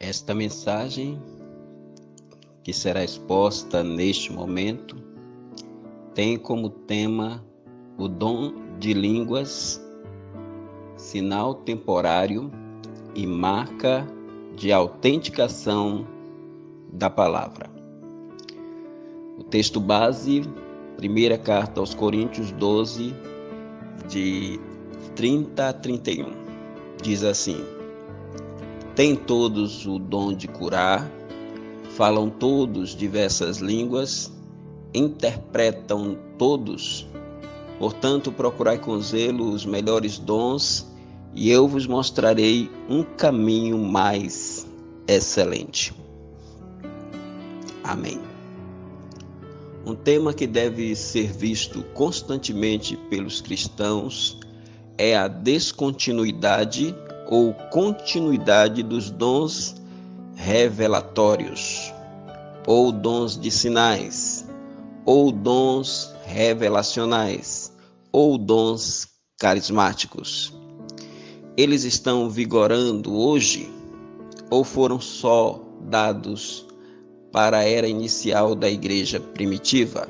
Esta mensagem que será exposta neste momento tem como tema o dom de línguas, sinal temporário e marca de autenticação da palavra. O texto base, primeira carta aos Coríntios 12, de 30 a 31, diz assim: Têm todos o dom de curar, falam todos diversas línguas, interpretam todos. Portanto, procurai com zelo os melhores dons, e eu vos mostrarei um caminho mais excelente. Amém. Um tema que deve ser visto constantemente pelos cristãos é a descontinuidade ou continuidade dos dons revelatórios, ou dons de sinais, ou dons revelacionais, ou dons carismáticos. Eles estão vigorando hoje ou foram só dados para a era inicial da igreja primitiva?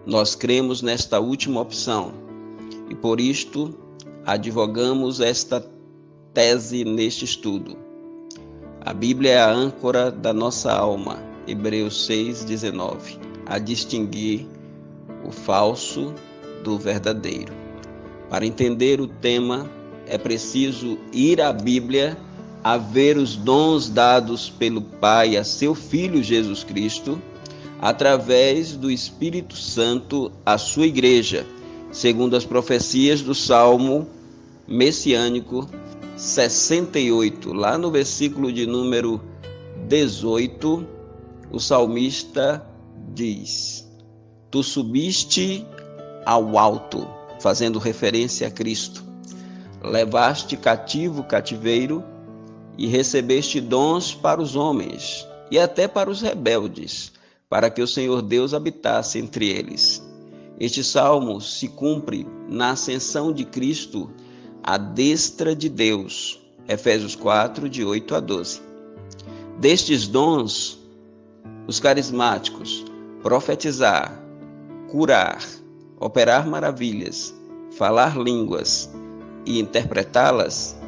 Nós cremos nesta última opção e por isto advogamos esta tese neste estudo. A Bíblia é a âncora da nossa alma, Hebreus 6,19, a distinguir o falso do verdadeiro. Para entender o tema, é preciso ir à Bíblia a ver os dons dados pelo Pai a seu Filho Jesus Cristo, através do Espírito Santo à sua igreja, segundo as profecias do Salmo messiânico 68, lá no versículo de número 18, o salmista diz: Tu subiste ao alto, fazendo referência a Cristo, levaste cativo o cativeiro e recebeste dons para os homens e até para os rebeldes, para que o Senhor Deus habitasse entre eles. Este salmo se cumpre na ascensão de Cristo à destra de Deus, Efésios 4, de 8 a 12. Destes dons, os carismáticos, profetizar, curar, operar maravilhas, falar línguas e interpretá-las,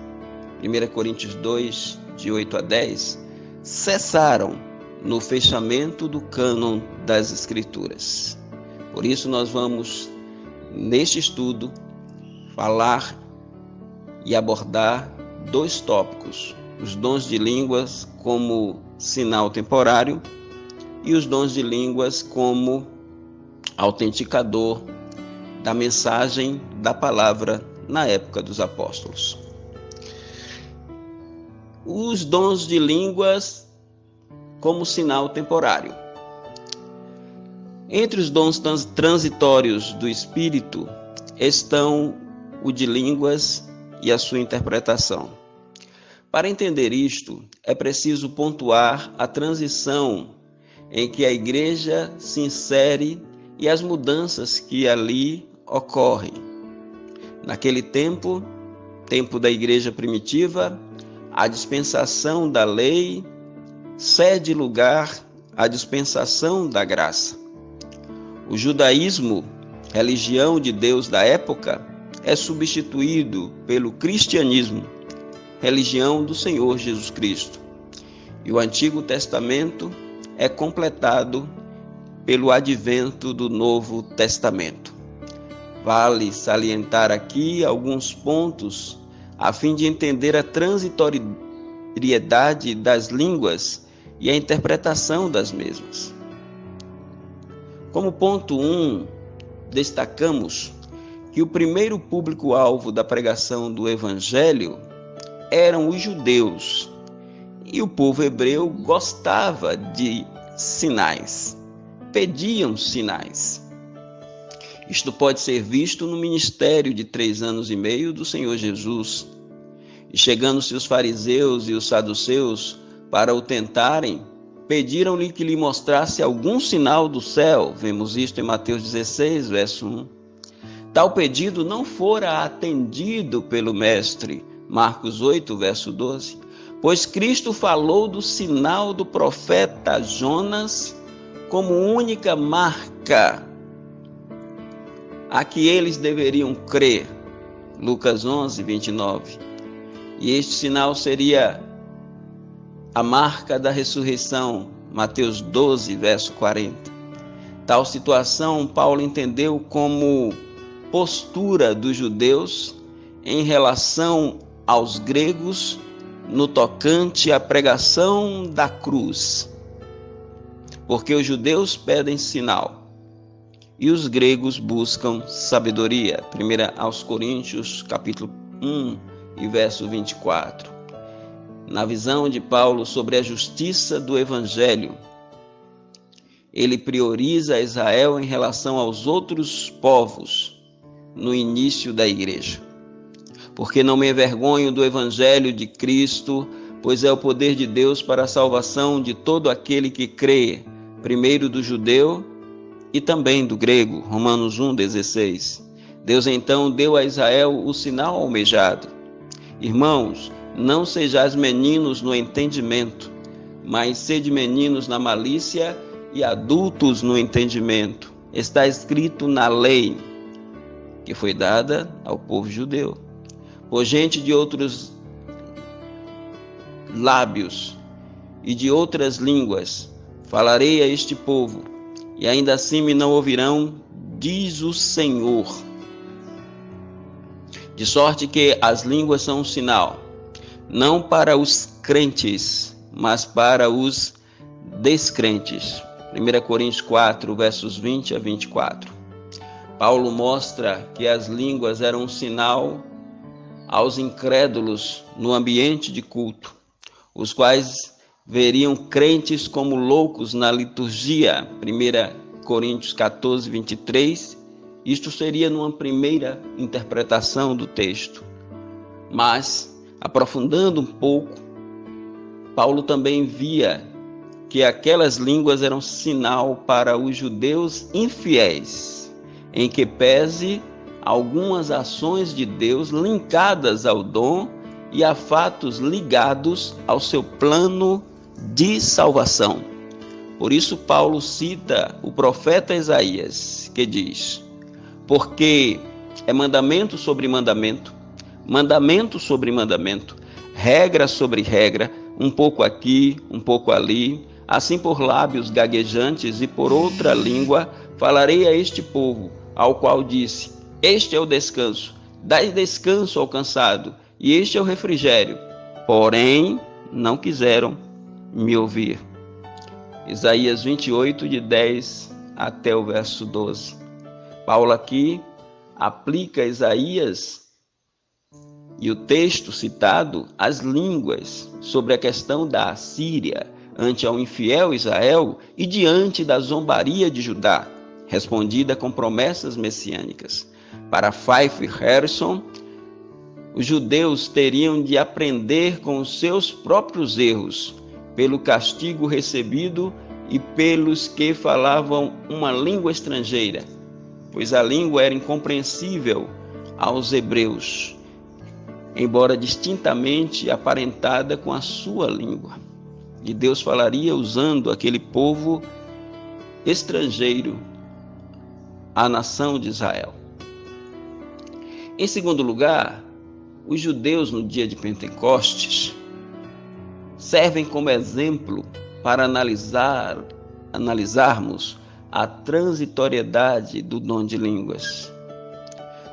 1 Coríntios 2, de 8 a 10, cessaram no fechamento do cânon das Escrituras. Por isso nós vamos, neste estudo, falar e abordar dois tópicos: os dons de línguas como sinal temporário e os dons de línguas como autenticador da mensagem da palavra na época dos apóstolos. Os dons de línguas como sinal temporário. Entre os dons transitórios do Espírito estão o de línguas e a sua interpretação. Para entender isto, é preciso pontuar a transição em que a igreja se insere e as mudanças que ali ocorrem. Naquele tempo da igreja primitiva, a dispensação da lei cede lugar à dispensação da graça. O judaísmo, religião de Deus da época, é substituído pelo cristianismo, religião do Senhor Jesus Cristo. E o Antigo Testamento é completado pelo advento do Novo Testamento. Vale salientar aqui alguns pontos a fim de entender a transitoriedade das línguas e a interpretação das mesmas. Como ponto 1, destacamos que o primeiro público-alvo da pregação do Evangelho eram os judeus, e o povo hebreu gostava de sinais, pediam sinais. Isto pode ser visto no ministério de 3 anos e meio do Senhor Jesus. E chegando-se os fariseus e os saduceus para o tentarem, pediram-lhe que lhe mostrasse algum sinal do céu. Vemos isto em Mateus 16, verso 1. Tal pedido não fora atendido pelo mestre, Marcos 8, verso 12, Pois Cristo falou do sinal do profeta Jonas como única marca a que eles deveriam crer. Lucas 11, 29. E este sinal seria a marca da ressurreição. Mateus 12, verso 40. Tal situação Paulo entendeu como postura dos judeus em relação aos gregos no tocante à pregação da cruz. Porque os judeus pedem sinal e os gregos buscam sabedoria. 1 aos Coríntios, capítulo 1 e verso 24. Na visão de Paulo sobre a justiça do Evangelho, ele prioriza Israel em relação aos outros povos no início da igreja. Porque não me envergonho do Evangelho de Cristo, pois é o poder de Deus para a salvação de todo aquele que crê, primeiro do judeu e também do grego. Romanos 1,16. Deus então deu a Israel o sinal almejado. Irmãos, não sejais meninos no entendimento, mas sede meninos na malícia e adultos no entendimento. Está escrito na lei, que foi dada ao povo judeu. Por gente de outros lábios e de outras línguas falarei a este povo, e ainda assim me não ouvirão, diz o Senhor. De sorte que as línguas são um sinal, não para os crentes, mas para os descrentes. 1 Coríntios 4, versos 20 a 24. Paulo mostra que as línguas eram um sinal aos incrédulos no ambiente de culto, os quais veriam crentes como loucos na liturgia. 1 Coríntios 14, 23. Isto seria numa primeira interpretação do texto. Mas, aprofundando um pouco, Paulo também via que aquelas línguas eram sinal para os judeus infiéis, em que pese algumas ações de Deus linkadas ao dom e a fatos ligados ao seu plano de salvação. Por isso Paulo cita o profeta Isaías, que diz: porque é mandamento sobre mandamento, mandamento sobre mandamento, regra sobre regra, um pouco aqui, um pouco ali, assim por lábios gaguejantes e por outra língua falarei a este povo, ao qual disse: este é o descanso, dai descanso ao cansado, e este é o refrigério. Porém, não quiseram me ouvir. Isaías 28, de 10 até o verso 12. Paulo aqui aplica Isaías e o texto citado às línguas sobre a questão da Assíria ante ao infiel Israel e diante da zombaria de Judá, respondida com promessas messiânicas. Para Pfeiffer e Harrison, os judeus teriam de aprender com os seus próprios erros, pelo castigo recebido e pelos que falavam uma língua estrangeira, pois a língua era incompreensível aos hebreus, embora distintamente aparentada com a sua língua. E Deus falaria usando aquele povo estrangeiro, a nação de Israel. Em segundo lugar, os judeus no dia de Pentecostes servem como exemplo para analisarmos a transitoriedade do dom de línguas.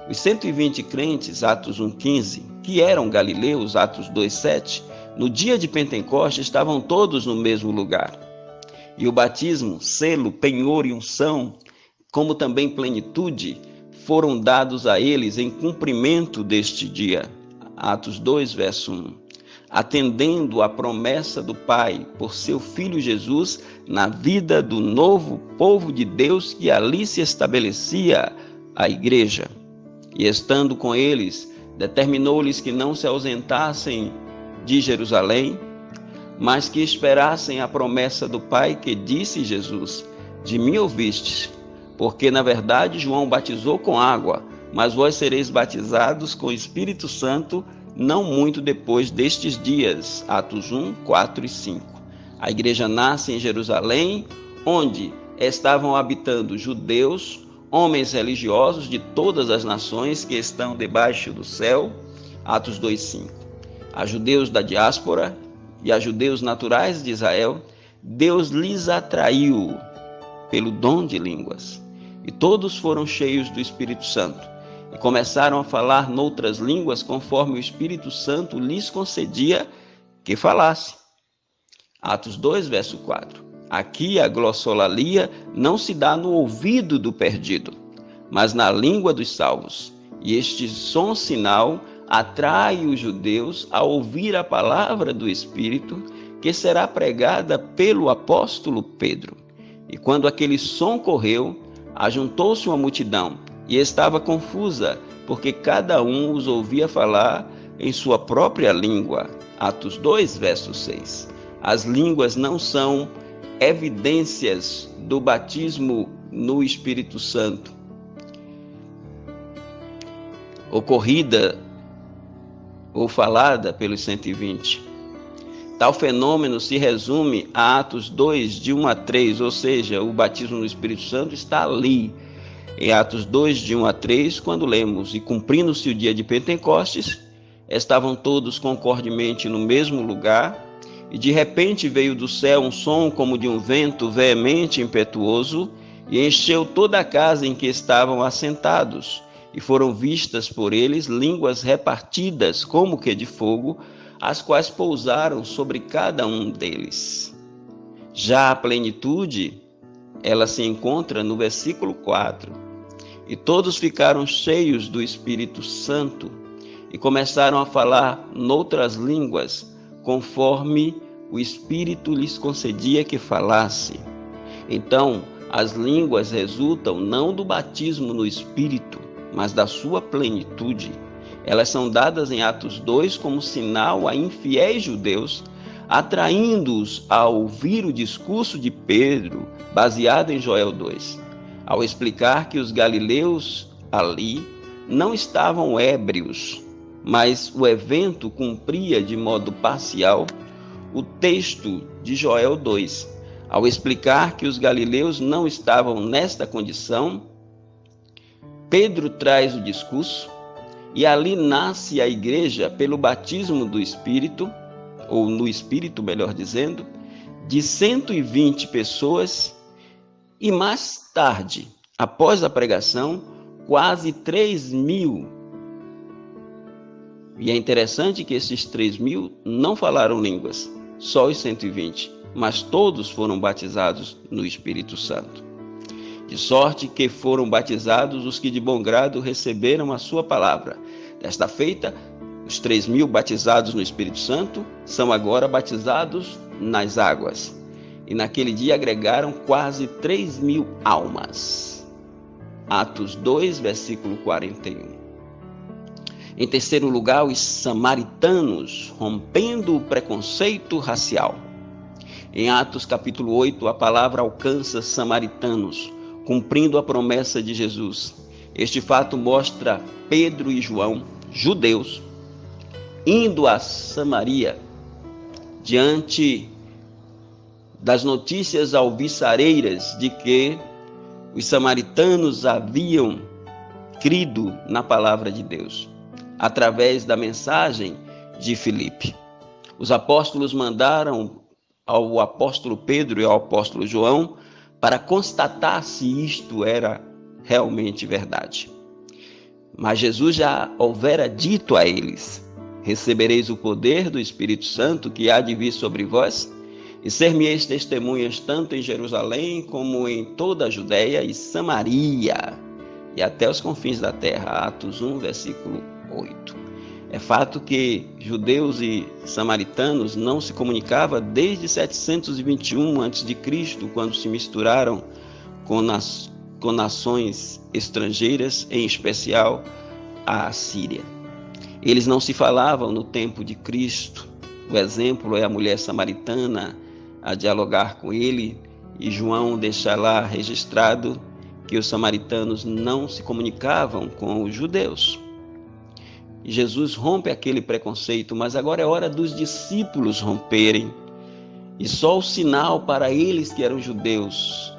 Os 120 crentes, Atos 1,15, que eram galileus, Atos 2,7, no dia de Pentecostes estavam todos no mesmo lugar. E o batismo, selo, penhor e unção, como também plenitude, foram dados a eles em cumprimento deste dia. Atos 2, verso 1. Atendendo à promessa do Pai por seu Filho Jesus na vida do novo povo de Deus que ali se estabelecia a igreja. E estando com eles, determinou-lhes que não se ausentassem de Jerusalém, mas que esperassem a promessa do Pai, que disse Jesus: de mim ouvistes, porque na verdade João batizou com água, mas vós sereis batizados com o Espírito Santo não muito depois destes dias, Atos 1, 4 e 5. A igreja nasce em Jerusalém, onde estavam habitando judeus, homens religiosos de todas as nações que estão debaixo do céu, Atos 2, 5. A judeus da diáspora e a judeus naturais de Israel, Deus lhes atraiu pelo dom de línguas, e todos foram cheios do Espírito Santo, e começaram a falar noutras línguas, conforme o Espírito Santo lhes concedia que falasse. Atos 2, verso 4. Aqui a glossolalia não se dá no ouvido do perdido, mas na língua dos salvos, e este som sinal atrai os judeus a ouvir a palavra do Espírito, que será pregada pelo apóstolo Pedro. E quando aquele som correu, ajuntou-se uma multidão, e estava confusa, porque cada um os ouvia falar em sua própria língua. Atos 2, verso 6. As línguas não são evidências do batismo no Espírito Santo, ocorrida ou falada pelos 120. Tal fenômeno se resume a Atos 2, de 1 a 3, ou seja, o batismo no Espírito Santo está ali. Em Atos 2, de 1 a 3, quando lemos: e cumprindo-se o dia de Pentecostes, estavam todos concordemente no mesmo lugar, e de repente veio do céu um som como de um vento veemente e impetuoso, e encheu toda a casa em que estavam assentados, e foram vistas por eles línguas repartidas como que de fogo, as quais pousaram sobre cada um deles. Já a plenitude, ela se encontra no versículo 4. E todos ficaram cheios do Espírito Santo e começaram a falar noutras línguas, conforme o Espírito lhes concedia que falasse. Então, as línguas resultam não do batismo no Espírito, mas da sua plenitude. Elas são dadas em Atos 2 como sinal a infiéis judeus, atraindo-os a ouvir o discurso de Pedro, baseado em Joel 2, ao explicar que os galileus ali não estavam ébrios, mas o evento cumpria de modo parcial o texto de Joel 2. Ao explicar que os galileus não estavam nesta condição, Pedro traz o discurso, e ali nasce a igreja pelo batismo do Espírito, ou no Espírito, melhor dizendo, de 120 pessoas, e mais tarde, após a pregação, quase 3.000. E é interessante que esses 3.000 não falaram línguas, só os 120, mas todos foram batizados no Espírito Santo. De sorte que foram batizados os que de bom grado receberam a sua palavra. Desta feita, os 3.000 batizados no Espírito Santo são agora batizados nas águas. E naquele dia agregaram quase 3.000 almas. Atos 2, versículo 41. Em terceiro lugar, os samaritanos, rompendo o preconceito racial. Em Atos capítulo 8, a palavra alcança samaritanos, cumprindo a promessa de Jesus. Este fato mostra Pedro e João, judeus, indo a Samaria, diante das notícias alvissareiras de que os samaritanos haviam crido na palavra de Deus, através da mensagem de Filipe. Os apóstolos mandaram ao apóstolo Pedro e ao apóstolo João para constatar se isto era realmente verdade. Mas Jesus já houvera dito a eles: recebereis o poder do Espírito Santo que há de vir sobre vós, e ser-me-eis testemunhas tanto em Jerusalém como em toda a Judéia e Samaria, e até os confins da terra. Atos 1, versículo 8. É fato que judeus e samaritanos não se comunicavam desde 721 a.C., quando se misturaram com nações estrangeiras, em especial a Assíria. Eles não se falavam no tempo de Cristo. O exemplo é a mulher samaritana a dialogar com ele, e João deixa lá registrado que os samaritanos não se comunicavam com os judeus. e Jesus rompe aquele preconceito, mas agora é hora dos discípulos romperem. E só o sinal para eles que eram judeus,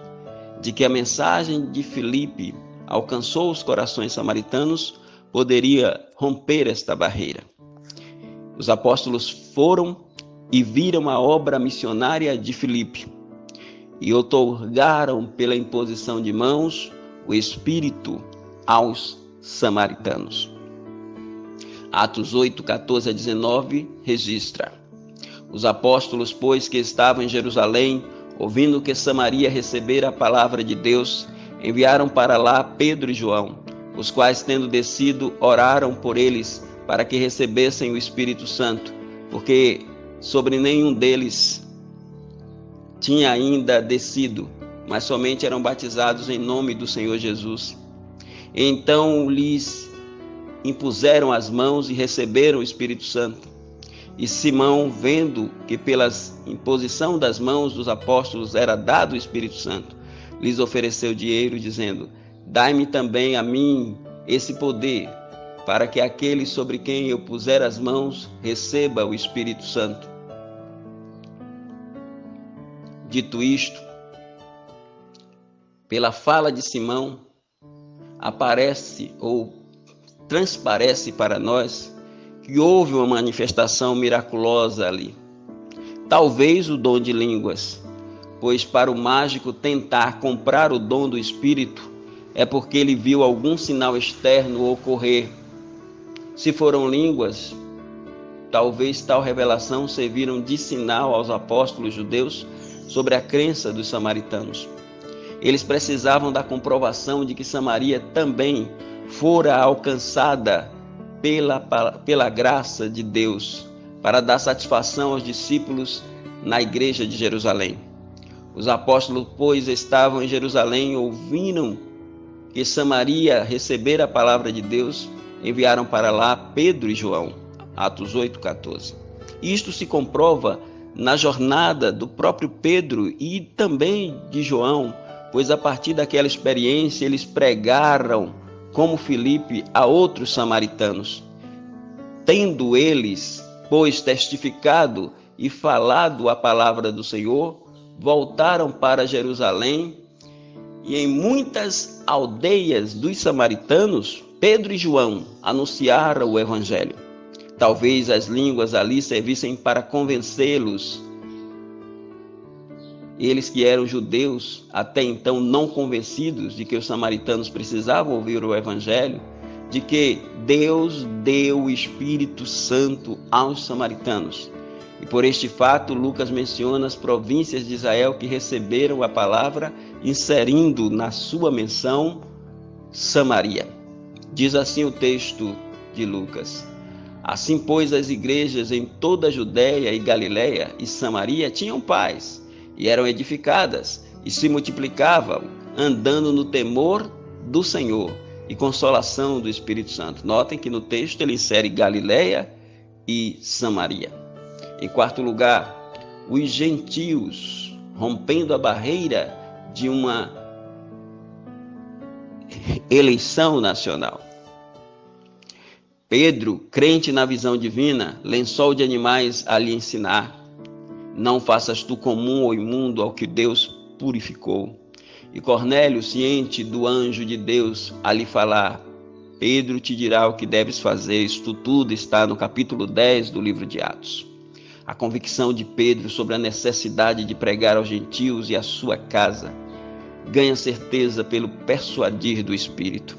de que a mensagem de Filipe alcançou os corações samaritanos, poderia romper esta barreira. Os apóstolos foram e viram a obra missionária de Filipe e outorgaram pela imposição de mãos o Espírito aos samaritanos. Atos 8, 14 a 19 registra: os apóstolos, pois, que estavam em Jerusalém, ouvindo que Samaria recebera a palavra de Deus, enviaram para lá Pedro e João, os quais, tendo descido, oraram por eles para que recebessem o Espírito Santo, porque sobre nenhum deles tinha ainda descido, mas somente eram batizados em nome do Senhor Jesus. Então lhes impuseram as mãos e receberam o Espírito Santo. E Simão, vendo que pela imposição das mãos dos apóstolos era dado o Espírito Santo, lhes ofereceu dinheiro, dizendo: dai-me também a mim esse poder, para que aquele sobre quem eu puser as mãos receba o Espírito Santo. Dito isto, pela fala de Simão, aparece ou transparece para nós que houve uma manifestação miraculosa ali. Talvez o dom de línguas, pois para o mágico tentar comprar o dom do Espírito é porque ele viu algum sinal externo ocorrer. Se foram línguas, talvez tal revelação serviram de sinal aos apóstolos judeus sobre a crença dos samaritanos. Eles precisavam da comprovação de que Samaria também fora alcançada pela graça de Deus, para dar satisfação aos discípulos na igreja de Jerusalém. Os apóstolos, pois, estavam em Jerusalém, ouviram que Samaria recebera a palavra de Deus, enviaram para lá Pedro e João. Atos 8, 14. Isto se comprova na jornada do próprio Pedro e também de João, pois a partir daquela experiência eles pregaram, como Filipe, a outros samaritanos. Tendo eles, pois, testificado e falado a palavra do Senhor, voltaram para Jerusalém, e em muitas aldeias dos samaritanos, Pedro e João anunciaram o Evangelho. Talvez as línguas ali servissem para convencê-los, eles que eram judeus, até então não convencidos de que os samaritanos precisavam ouvir o Evangelho, de que Deus deu o Espírito Santo aos samaritanos. E por este fato, Lucas menciona as províncias de Israel que receberam a palavra, inserindo na sua menção Samaria. Diz assim o texto de Lucas: assim, pois, as igrejas em toda a Judéia e Galiléia e Samaria tinham paz, e eram edificadas, e se multiplicavam, andando no temor do Senhor e consolação do Espírito Santo. Notem que no texto ele insere Galiléia e Samaria. Em quarto lugar, os gentios, rompendo a barreira de uma eleição nacional. Pedro, crente na visão divina, lençol de animais a lhe ensinar: não faças tu comum ou imundo ao que Deus purificou. E Cornélio, ciente do anjo de Deus, a lhe falar: Pedro te dirá o que deves fazer. Isto tudo está no capítulo 10 do livro de Atos. A convicção de Pedro sobre a necessidade de pregar aos gentios e à sua casa ganha certeza pelo persuadir do Espírito.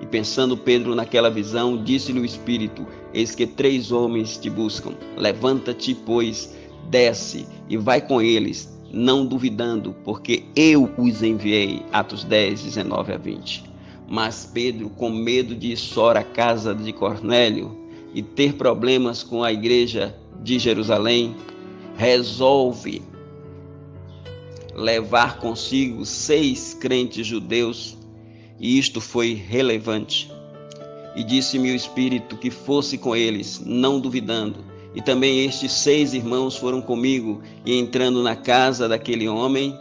E pensando Pedro naquela visão, disse-lhe o Espírito: eis que 3 homens te buscam. Levanta-te, pois, desce e vai com eles, não duvidando, porque eu os enviei. Atos 10, 19 a 20. Mas Pedro, com medo de ir só à casa de Cornélio e ter problemas com a igreja de Jerusalém, resolve levar consigo 6 crentes judeus, e isto foi relevante. E disse-me o Espírito que fosse com eles, não duvidando. E também estes 6 irmãos foram comigo, e entrando na casa daquele homem,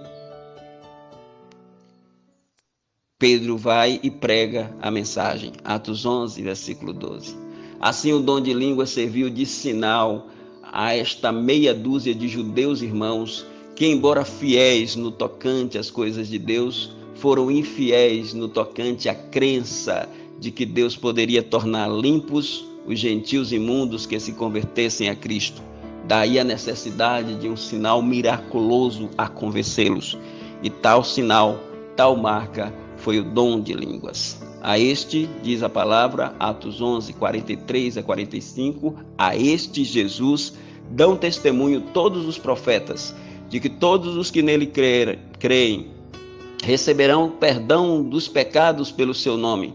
Pedro vai e prega a mensagem. Atos 11, versículo 12. Assim o dom de línguas serviu de sinal a esta meia dúzia de judeus irmãos que, embora fiéis no tocante às coisas de Deus, foram infiéis no tocante à crença de que Deus poderia tornar limpos os gentios imundos que se convertessem a Cristo. Daí a necessidade de um sinal miraculoso a convencê-los. E tal sinal, tal marca, foi o dom de línguas. A este, diz a palavra, Atos 11, 43 a 45, a este Jesus dão testemunho todos os profetas, de que todos os que nele creem receberão perdão dos pecados pelo seu nome.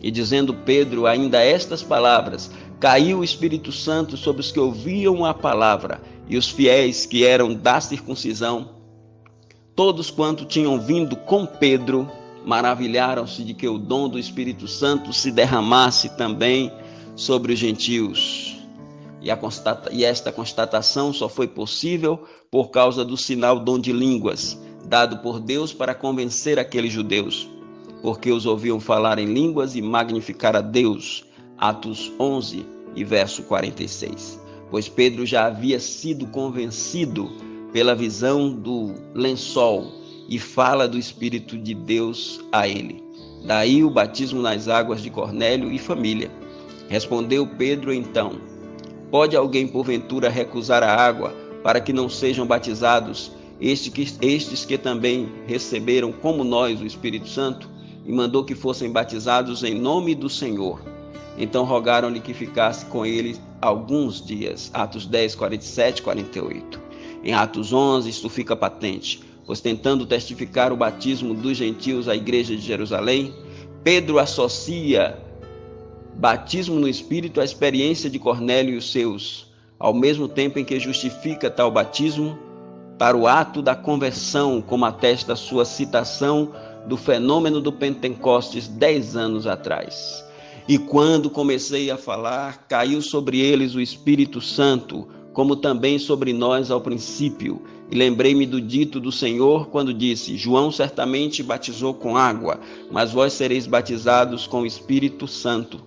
E dizendo Pedro ainda estas palavras, caiu o Espírito Santo sobre os que ouviam a palavra, e os fiéis que eram da circuncisão, todos quanto tinham vindo com Pedro, maravilharam-se de que o dom do Espírito Santo se derramasse também sobre os gentios. E esta constatação só foi possível por causa do sinal dom de línguas, dado por Deus para convencer aqueles judeus, porque os ouviam falar em línguas e magnificar a Deus. Atos 11 e verso 46. Pois Pedro já havia sido convencido pela visão do lençol e fala do Espírito de Deus a ele. Daí o batismo nas águas de Cornélio e família. Respondeu Pedro então: pode alguém porventura recusar a água para que não sejam batizados estes que também receberam como nós o Espírito Santo? E mandou que fossem batizados em nome do Senhor. Então rogaram-lhe que ficasse com ele alguns dias. Atos 10, 47, 48. Em Atos 11 isto fica patente, pois tentando testificar o batismo dos gentios à igreja de Jerusalém, Pedro associa batismo no Espírito à experiência de Cornélio e os seus, ao mesmo tempo em que justifica tal batismo para o ato da conversão, como atesta sua citação do fenômeno do Pentecostes 10 anos atrás. E quando comecei a falar, caiu sobre eles o Espírito Santo, como também sobre nós ao princípio. E lembrei-me do dito do Senhor quando disse: João certamente batizou com água, mas vós sereis batizados com o Espírito Santo.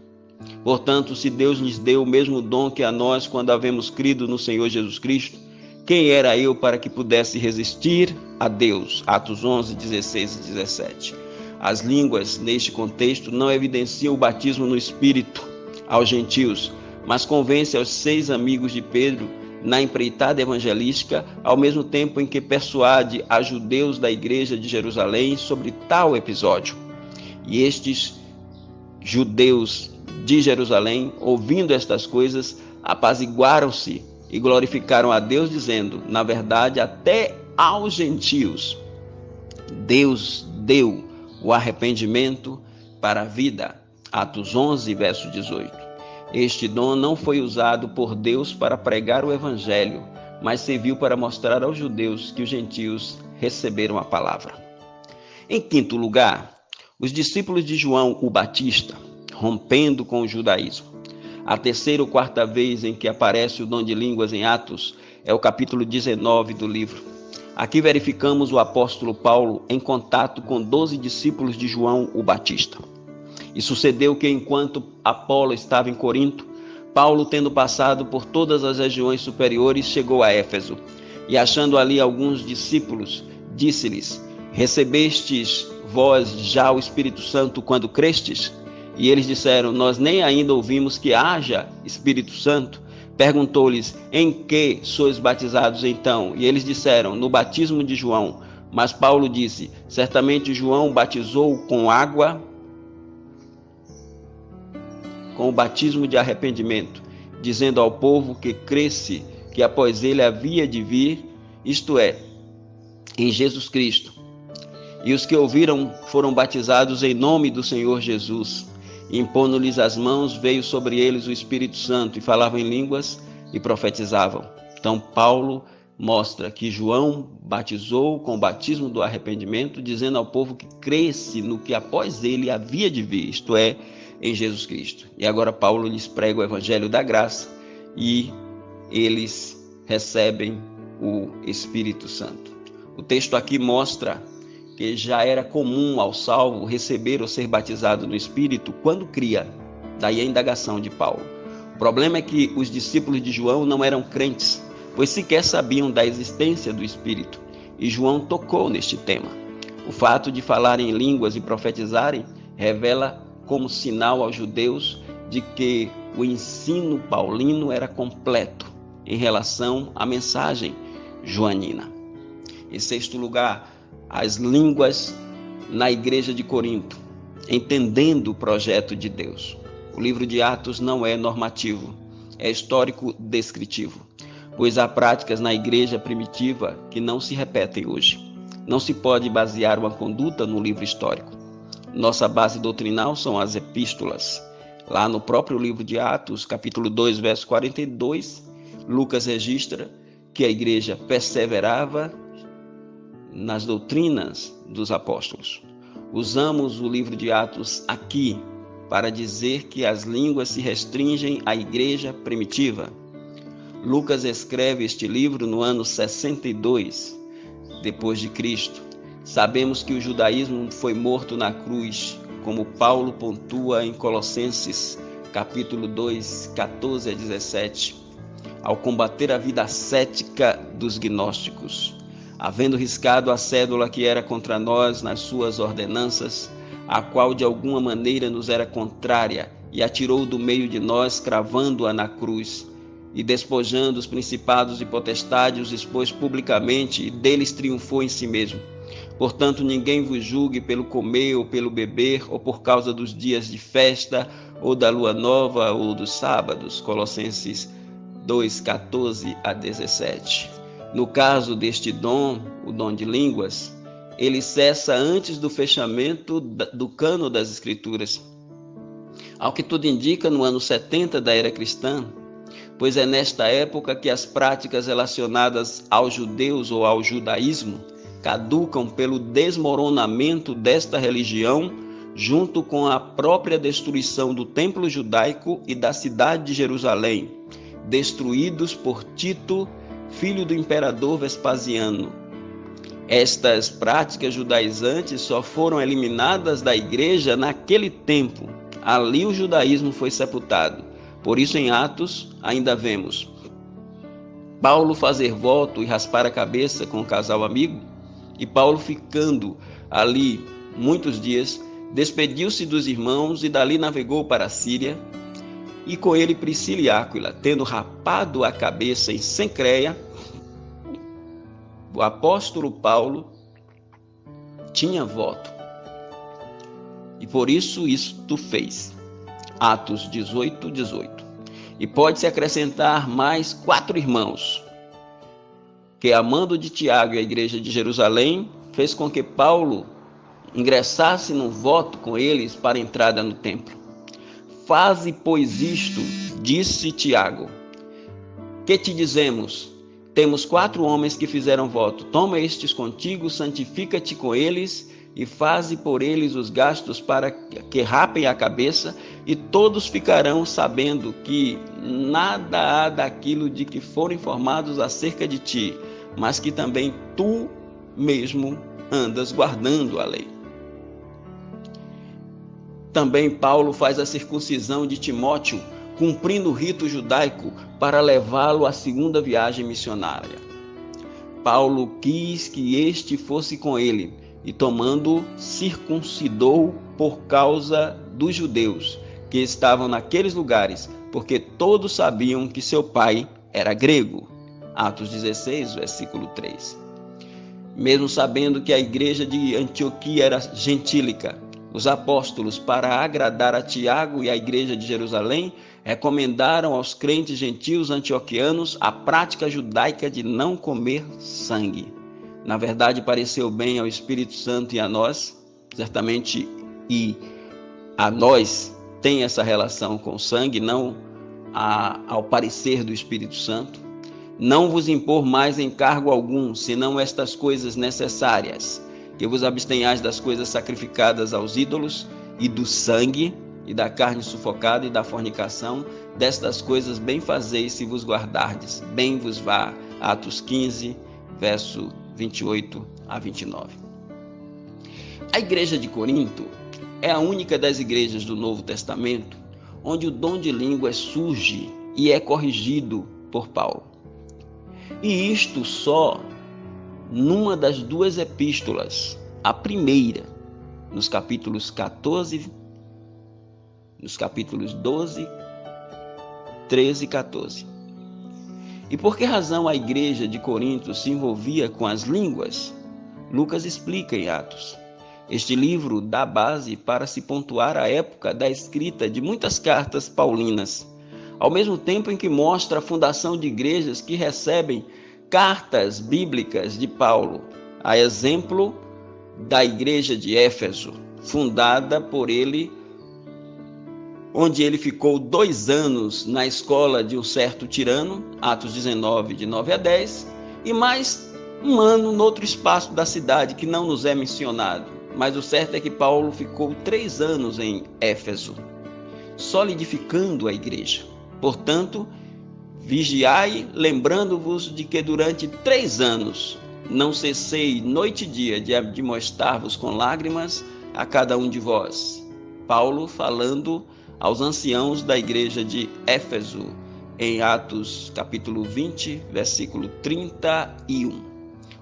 Portanto, se Deus lhes deu o mesmo dom que a nós quando havemos crido no Senhor Jesus Cristo, quem era eu para que pudesse resistir a Deus? Atos 11, 16 e 17. As línguas, neste contexto, não evidenciam o batismo no Espírito aos gentios, mas convence aos 6 amigos de Pedro na empreitada evangelística, ao mesmo tempo em que persuade a judeus da igreja de Jerusalém sobre tal episódio. E estes judeus de Jerusalém, ouvindo estas coisas, apaziguaram-se e glorificaram a Deus, dizendo: na verdade, até aos gentios Deus deu o arrependimento para a vida. Atos 11, verso 18. Este dom não foi usado por Deus para pregar o evangelho, mas serviu para mostrar aos judeus que os gentios receberam a palavra. Em quinto lugar, os discípulos de João o Batista, rompendo com o judaísmo. A terceira ou quarta vez em que aparece o dom de línguas em Atos é o capítulo 19 do livro. Aqui verificamos o apóstolo Paulo em contato com 12 discípulos de João o Batista. E sucedeu que, enquanto Apolo estava em Corinto, Paulo, tendo passado por todas as regiões superiores, chegou a Éfeso. E achando ali alguns discípulos, disse-lhes: recebestes vós já o Espírito Santo quando crestes? E eles disseram: nós nem ainda ouvimos que haja Espírito Santo. Perguntou-lhes: em que sois batizados então? E eles disseram: no batismo de João. Mas Paulo disse: certamente João batizou com água, com o batismo de arrependimento, dizendo ao povo que cresce que após ele havia de vir, isto é, em Jesus Cristo. E os que ouviram foram batizados em nome do Senhor Jesus. E impondo-lhes as mãos, veio sobre eles o Espírito Santo, e falavam em línguas e profetizavam. Então Paulo mostra que João batizou com o batismo do arrependimento, dizendo ao povo que cresce no que após ele havia de vir, isto é, em Jesus Cristo. E agora Paulo lhes prega o evangelho da graça e eles recebem o Espírito Santo. O texto aqui mostra que já era comum ao salvo receber ou ser batizado no Espírito quando cria. Daí a indagação de Paulo: problema é que os discípulos de João não eram crentes, pois sequer sabiam da existência do Espírito, e João tocou neste tema. O fato de falarem em línguas e profetizarem revela como sinal aos judeus de que o ensino paulino era completo em relação à mensagem joanina. Em sexto lugar, as línguas na igreja de Corinto, entendendo o projeto de Deus. O livro de Atos não é normativo, é histórico descritivo, pois há práticas na igreja primitiva que não se repetem hoje. Não se pode basear uma conduta no livro histórico. Nossa base doutrinal são as epístolas. Lá no próprio livro de Atos, capítulo 2, verso 42, Lucas registra que a igreja perseverava nas doutrinas dos apóstolos. Usamos o livro de Atos aqui para dizer que as línguas se restringem à igreja primitiva. Lucas escreve este livro no ano 62 depois de Cristo. Sabemos que o judaísmo foi morto na cruz, como Paulo pontua em Colossenses, capítulo 2, 14 a 17, ao combater a vida ascética dos gnósticos, havendo riscado a cédula que era contra nós nas suas ordenanças, a qual de alguma maneira nos era contrária, e atirou do meio de nós, cravando-a na cruz, e despojando os principados e potestades, os expôs publicamente, e deles triunfou em si mesmo. Portanto, ninguém vos julgue pelo comer ou pelo beber, ou por causa dos dias de festa, ou da lua nova, ou dos sábados. Colossenses 2, 14 a 17. No caso deste dom, o dom de línguas, ele cessa antes do fechamento do cânon das Escrituras. Ao que tudo indica, no ano 70 da era cristã, pois é nesta época que as práticas relacionadas aos judeus ou ao judaísmo caducam pelo desmoronamento desta religião, junto com a própria destruição do templo judaico e da cidade de Jerusalém, destruídos por Tito, filho do imperador Vespasiano. Estas práticas judaizantes só foram eliminadas da igreja naquele tempo. Ali o judaísmo foi sepultado. Por isso, em Atos, ainda vemos Paulo fazer voto e raspar a cabeça com o casal amigo, e Paulo, ficando ali muitos dias, despediu-se dos irmãos e dali navegou para a Síria, e com ele Priscila e Áquila, tendo rapado a cabeça em Cencreia. O apóstolo Paulo tinha voto, e por isso isto fez. Atos 18, 18. E pode-se acrescentar mais 4 irmãos, que amando de Tiago e a igreja de Jerusalém, fez com que Paulo ingressasse num voto com eles para a entrada no templo. Faze, pois, isto, disse Tiago. Que te dizemos? Temos 4 homens que fizeram voto. Toma estes contigo, santifica-te com eles e faze por eles os gastos para que rapem a cabeça, e todos ficarão sabendo que nada há daquilo de que foram informados acerca de ti, mas que também tu mesmo andas guardando a lei. Também Paulo faz a circuncisão de Timóteo, cumprindo o rito judaico para levá-lo à segunda viagem missionária. Paulo quis que este fosse com ele, e tomando, circuncidou por causa dos judeus que estavam naqueles lugares, porque todos sabiam que seu pai era grego. Atos 16, versículo 3. Mesmo sabendo que a igreja de Antioquia era gentílica, os apóstolos, para agradar a Tiago e a igreja de Jerusalém, recomendaram aos crentes gentios antioquianos a prática judaica de não comer sangue. Na verdade, pareceu bem ao Espírito Santo e a nós, certamente, e a nós tem essa relação com o sangue, não ao parecer do Espírito Santo. Não vos impor mais encargo algum, senão estas coisas necessárias, que vos abstenhais das coisas sacrificadas aos ídolos, e do sangue, e da carne sufocada, e da fornicação. Destas coisas bem fazeis se vos guardardes, bem vos vá. Atos 15, verso 28 a 29. A igreja de Corinto é a única das igrejas do Novo Testamento onde o dom de línguas surge e é corrigido por Paulo. E isto só numa das duas epístolas, a primeira, nos capítulos 12, 13 e 14. E por que razão a igreja de Corinto se envolvia com as línguas? Lucas explica em Atos. Este livro dá base para se pontuar a época da escrita de muitas cartas paulinas, ao mesmo tempo em que mostra a fundação de igrejas que recebem cartas bíblicas de Paulo, a exemplo da igreja de Éfeso, fundada por ele, onde ele ficou 2 anos na escola de um certo tirano, Atos 19, de 9 a 10, e mais 1 ano no outro espaço da cidade que não nos é mencionado. Mas o certo é que Paulo ficou 3 anos em Éfeso, solidificando a igreja. Portanto, vigiai, lembrando-vos de que durante 3 anos não cessei noite e dia de admoestar-vos com lágrimas a cada um de vós. Paulo falando aos anciãos da igreja de Éfeso, em Atos capítulo 20, versículo 31.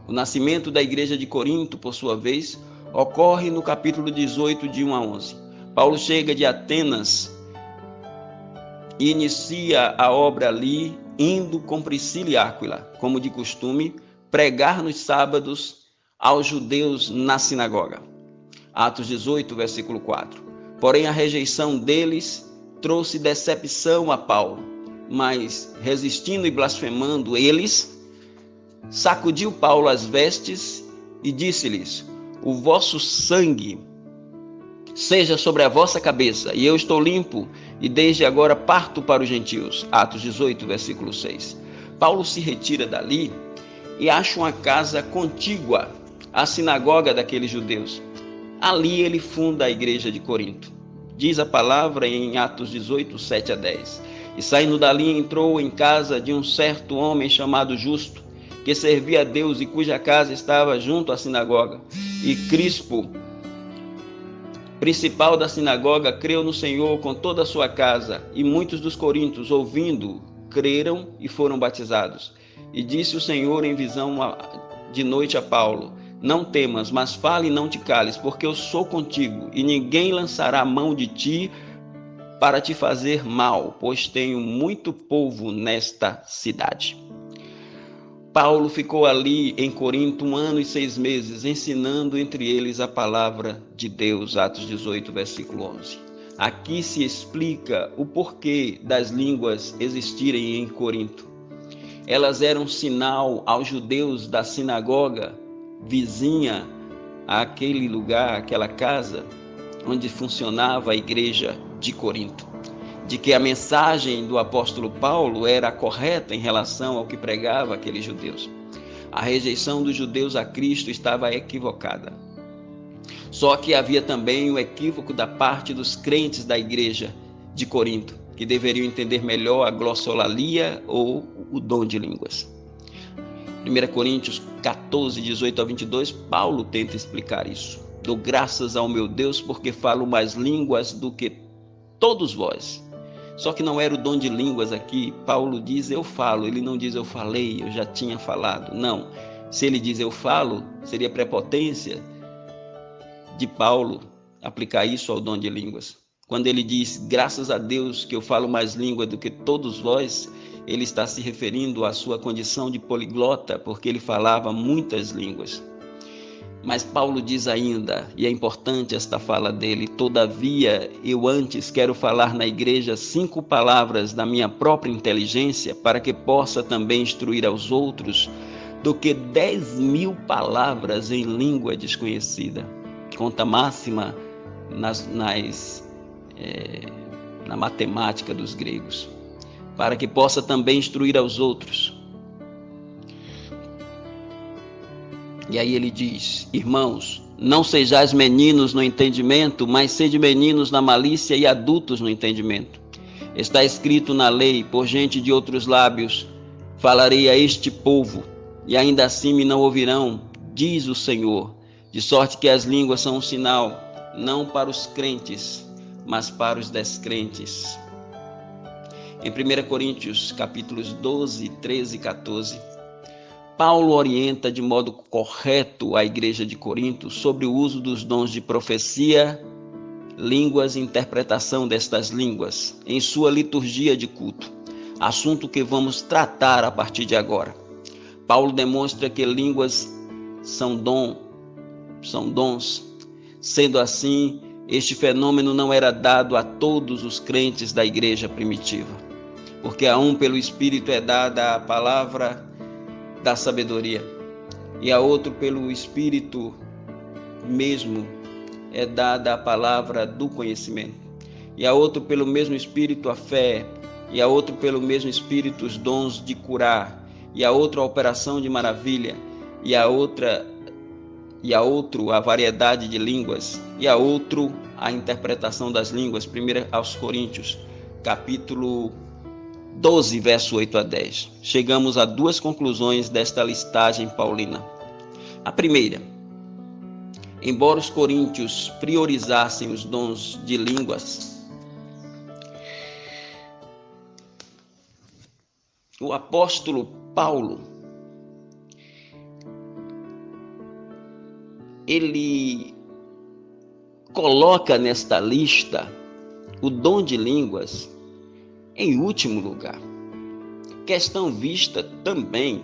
O nascimento da igreja de Corinto, por sua vez, ocorre no capítulo 18, de 1 a 11. Paulo chega de Atenas e inicia a obra ali, indo com Priscila e Áquila, como de costume, pregar nos sábados aos judeus na sinagoga. Atos 18, versículo 4. Porém, a rejeição deles trouxe decepção a Paulo, mas, resistindo e blasfemando eles, sacudiu Paulo as vestes e disse-lhes: o vosso sangue seja sobre a vossa cabeça, e eu estou limpo, e desde agora parto para os gentios. Atos 18, versículo 6. Paulo se retira dali e acha uma casa contígua à sinagoga daqueles judeus. Ali ele funda a igreja de Corinto. Diz a palavra em Atos 18, 7 a 10. E saindo dali entrou em casa de um certo homem chamado Justo, que servia a Deus e cuja casa estava junto à sinagoga. E Crispo, principal da sinagoga, creu no Senhor com toda a sua casa, e muitos dos coríntios, ouvindo, creram e foram batizados. E disse o Senhor em visão de noite a Paulo: não temas, mas fale e não te cales, porque eu sou contigo, e ninguém lançará a mão de ti para te fazer mal, pois tenho muito povo nesta cidade. Paulo ficou ali em Corinto 1 ano e 6 meses, ensinando entre eles a palavra de Deus, Atos 18, versículo 11. Aqui se explica o porquê das línguas existirem em Corinto. Elas eram sinal aos judeus da sinagoga vizinha àquele lugar, àquela casa onde funcionava a igreja de Corinto, de que a mensagem do apóstolo Paulo era correta em relação ao que pregava aqueles judeus. A rejeição dos judeus a Cristo estava equivocada. Só que havia também o equívoco da parte dos crentes da igreja de Corinto, que deveriam entender melhor a glossolalia ou o dom de línguas. 1 Coríntios 14, 18 a 22, Paulo tenta explicar isso. Dou graças ao meu Deus porque falo mais línguas do que todos vós. Só que não era o dom de línguas aqui. Paulo diz eu falo, ele não diz eu falei, eu já tinha falado. Não, se ele diz eu falo, seria prepotência de Paulo aplicar isso ao dom de línguas. Quando ele diz graças a Deus que eu falo mais língua do que todos vós, ele está se referindo à sua condição de poliglota, porque ele falava muitas línguas. Mas Paulo diz ainda, e é importante esta fala dele: todavia eu antes quero falar na igreja 5 palavras da minha própria inteligência, para que possa também instruir aos outros, do que 10.000 palavras em língua desconhecida. Conta máxima na matemática dos gregos. Para que possa também instruir aos outros. E aí ele diz: irmãos, não sejais meninos no entendimento, mas sede meninos na malícia e adultos no entendimento. Está escrito na lei: por gente de outros lábios falarei a este povo, e ainda assim me não ouvirão, diz o Senhor. De sorte que as línguas são um sinal, não para os crentes, mas para os descrentes. Em 1 Coríntios, capítulos 12, 13 e 14, Paulo orienta de modo correto a igreja de Corinto sobre o uso dos dons de profecia, línguas e interpretação destas línguas em sua liturgia de culto, assunto que vamos tratar a partir de agora. Paulo demonstra que línguas são dons. Sendo assim, este fenômeno não era dado a todos os crentes da igreja primitiva, porque a um pelo Espírito é dada a palavra da sabedoria, e a outro pelo Espírito mesmo é dada a palavra do conhecimento, e a outro pelo mesmo Espírito a fé, e a outro pelo mesmo Espírito os dons de curar, e a outro a operação de maravilha, e a outro a variedade de línguas, e a outro a interpretação das línguas. 1 aos Coríntios, capítulo 12, verso 8 a 10. Chegamos a duas conclusões desta listagem paulina. A primeira: embora os coríntios priorizassem os dons de línguas, o apóstolo Paulo, ele coloca nesta lista o dom de línguas em último lugar. Questão vista também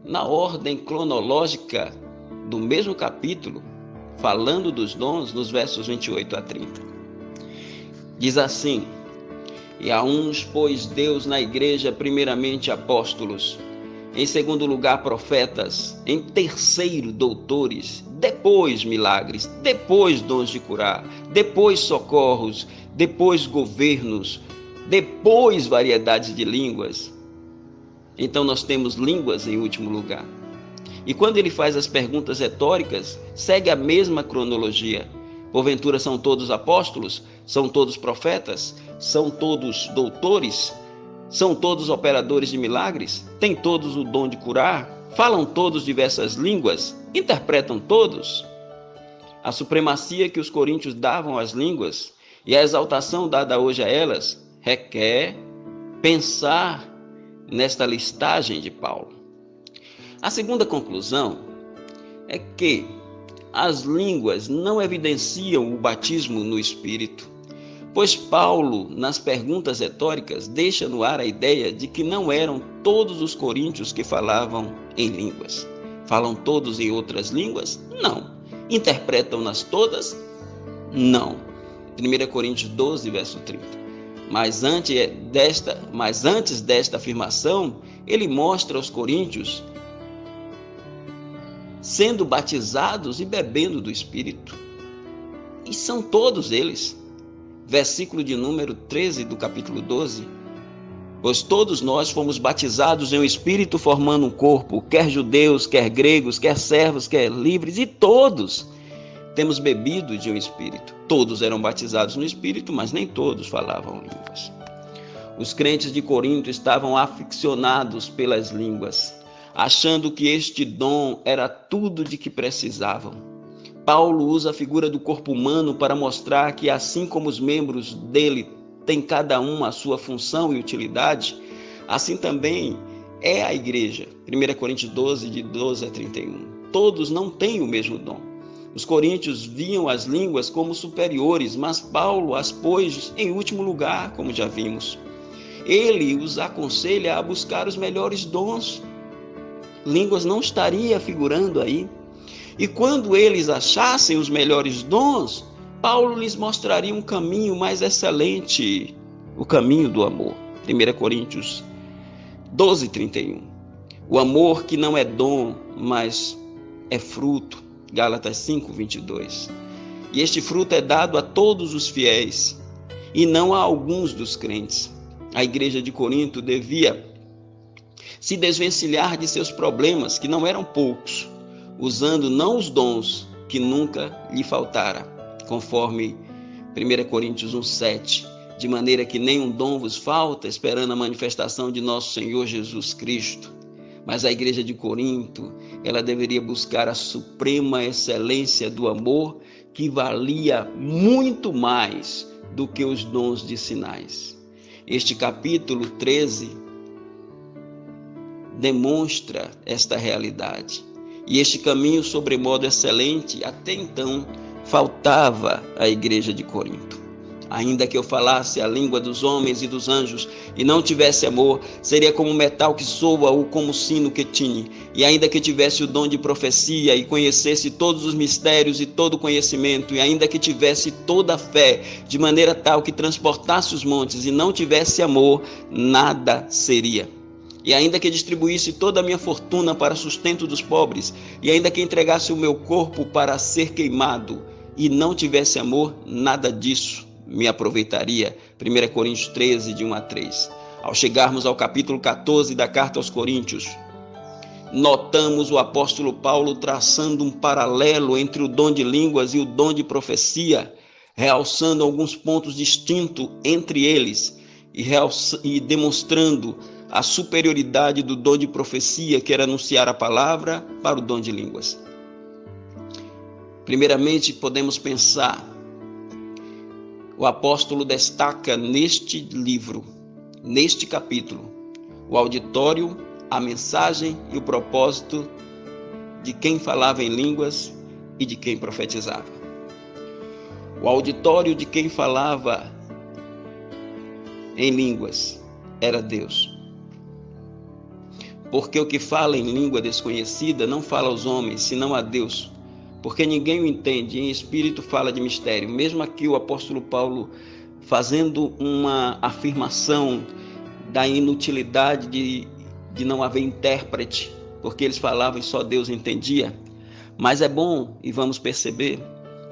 na ordem cronológica do mesmo capítulo, falando dos dons, nos versos 28 a 30. Diz assim: e a uns pôs Deus na igreja primeiramente apóstolos, em segundo lugar profetas, em terceiro doutores, depois milagres, depois dons de curar, depois socorros, depois governos, depois variedades de línguas. Então nós temos línguas em último lugar. E quando ele faz as perguntas retóricas, segue a mesma cronologia. Porventura são todos apóstolos? São todos profetas? São todos doutores? São todos operadores de milagres? Têm todos o dom de curar? Falam todos diversas línguas? Interpretam todos? A supremacia que os coríntios davam às línguas e a exaltação dada hoje a elas requer pensar nesta listagem de Paulo. A segunda conclusão é que as línguas não evidenciam o batismo no Espírito, pois Paulo, nas perguntas retóricas, deixa no ar a ideia de que não eram todos os coríntios que falavam em línguas. Falam todos em outras línguas? Não. Interpretam-nas todas? Não. 1 Coríntios 12, verso 30. Mas antes desta afirmação, ele mostra aos coríntios sendo batizados e bebendo do Espírito. E são todos eles. Versículo de número 13 do capítulo 12. Pois todos nós fomos batizados em um Espírito, formando um corpo, quer judeus, quer gregos, quer servos, quer livres, e todos temos bebido de um Espírito. Todos eram batizados no Espírito, mas nem todos falavam línguas. Os crentes de Corinto estavam aficionados pelas línguas, achando que este dom era tudo de que precisavam. Paulo usa a figura do corpo humano para mostrar que, assim como os membros dele têm cada um a sua função e utilidade, assim também é a igreja. 1 Coríntios 12, de 12 a 31. Todos não têm o mesmo dom. Os coríntios viam as línguas como superiores, mas Paulo as pôs em último lugar, como já vimos. Ele os aconselha a buscar os melhores dons. Línguas não estaria figurando aí. E quando eles achassem os melhores dons, Paulo lhes mostraria um caminho mais excelente, o caminho do amor. 1 Coríntios 12, 31. O amor que não é dom, mas é fruto. Gálatas 5, 22. E este fruto é dado a todos os fiéis, e não a alguns dos crentes. A igreja de Corinto devia se desvencilhar de seus problemas, que não eram poucos, usando não os dons que nunca lhe faltara, conforme 1 Coríntios 1, 7, de maneira que nenhum dom vos falta, esperando a manifestação de nosso Senhor Jesus Cristo. Mas a igreja de Corinto, ela deveria buscar a suprema excelência do amor, que valia muito mais do que os dons de sinais. Este capítulo 13 demonstra esta realidade. E este caminho sobremodo excelente até então faltava à igreja de Corinto. Ainda que eu falasse a língua dos homens e dos anjos e não tivesse amor, seria como metal que soa ou como sino que tine. E ainda que tivesse o dom de profecia e conhecesse todos os mistérios e todo o conhecimento, e ainda que tivesse toda a fé, de maneira tal que transportasse os montes e não tivesse amor, nada seria. E ainda que distribuísse toda a minha fortuna para sustento dos pobres, e ainda que entregasse o meu corpo para ser queimado, e não tivesse amor, nada disso me aproveitaria. 1 Coríntios 13, de 1 a 3. Ao chegarmos ao capítulo 14 da carta aos Coríntios, notamos o apóstolo Paulo traçando um paralelo entre o dom de línguas e o dom de profecia, realçando alguns pontos distintos entre eles e demonstrando a superioridade do dom de profecia, que era anunciar a palavra, para o dom de línguas. Primeiramente, podemos pensar, o apóstolo destaca neste livro, neste capítulo, o auditório, a mensagem e o propósito de quem falava em línguas e de quem profetizava. O auditório de quem falava em línguas era Deus. Porque o que fala em língua desconhecida não fala aos homens, senão a Deus. Porque ninguém o entende, em espírito fala de mistério. Mesmo aqui o apóstolo Paulo fazendo uma afirmação da inutilidade de não haver intérprete, porque eles falavam e só Deus entendia. Mas é bom, e vamos perceber,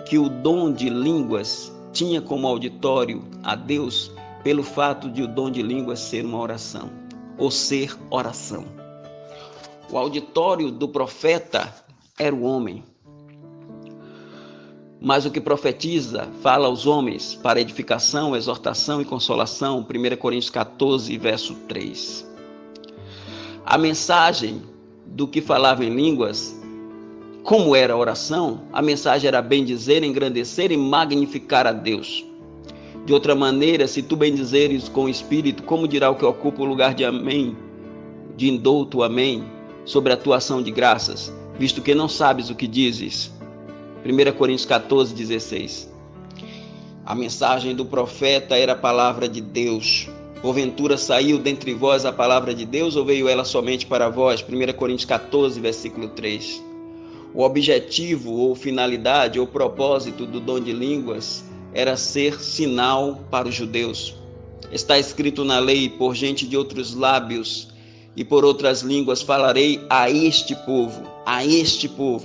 que o dom de línguas tinha como auditório a Deus, pelo fato de o dom de línguas ser uma oração, ou ser oração. O auditório do profeta era o homem. Mas o que profetiza fala aos homens para edificação, exortação e consolação. 1 Coríntios 14, verso 3. A mensagem do que falava em línguas, como era a oração, a mensagem era bendizer, engrandecer e magnificar a Deus. De outra maneira, se tu bendizeres com o Espírito, como dirá o que ocupa o lugar de amém, de indouto amém, sobre a tua ação de graças, visto que não sabes o que dizes? 1 Coríntios 14, 16. A mensagem do profeta era a palavra de Deus. Porventura saiu dentre vós a palavra de Deus ou veio ela somente para vós? 1 Coríntios 14, versículo 3. O objetivo ou finalidade ou propósito do dom de línguas era ser sinal para os judeus. Está escrito na lei: por gente de outros lábios e por outras línguas falarei a este povo,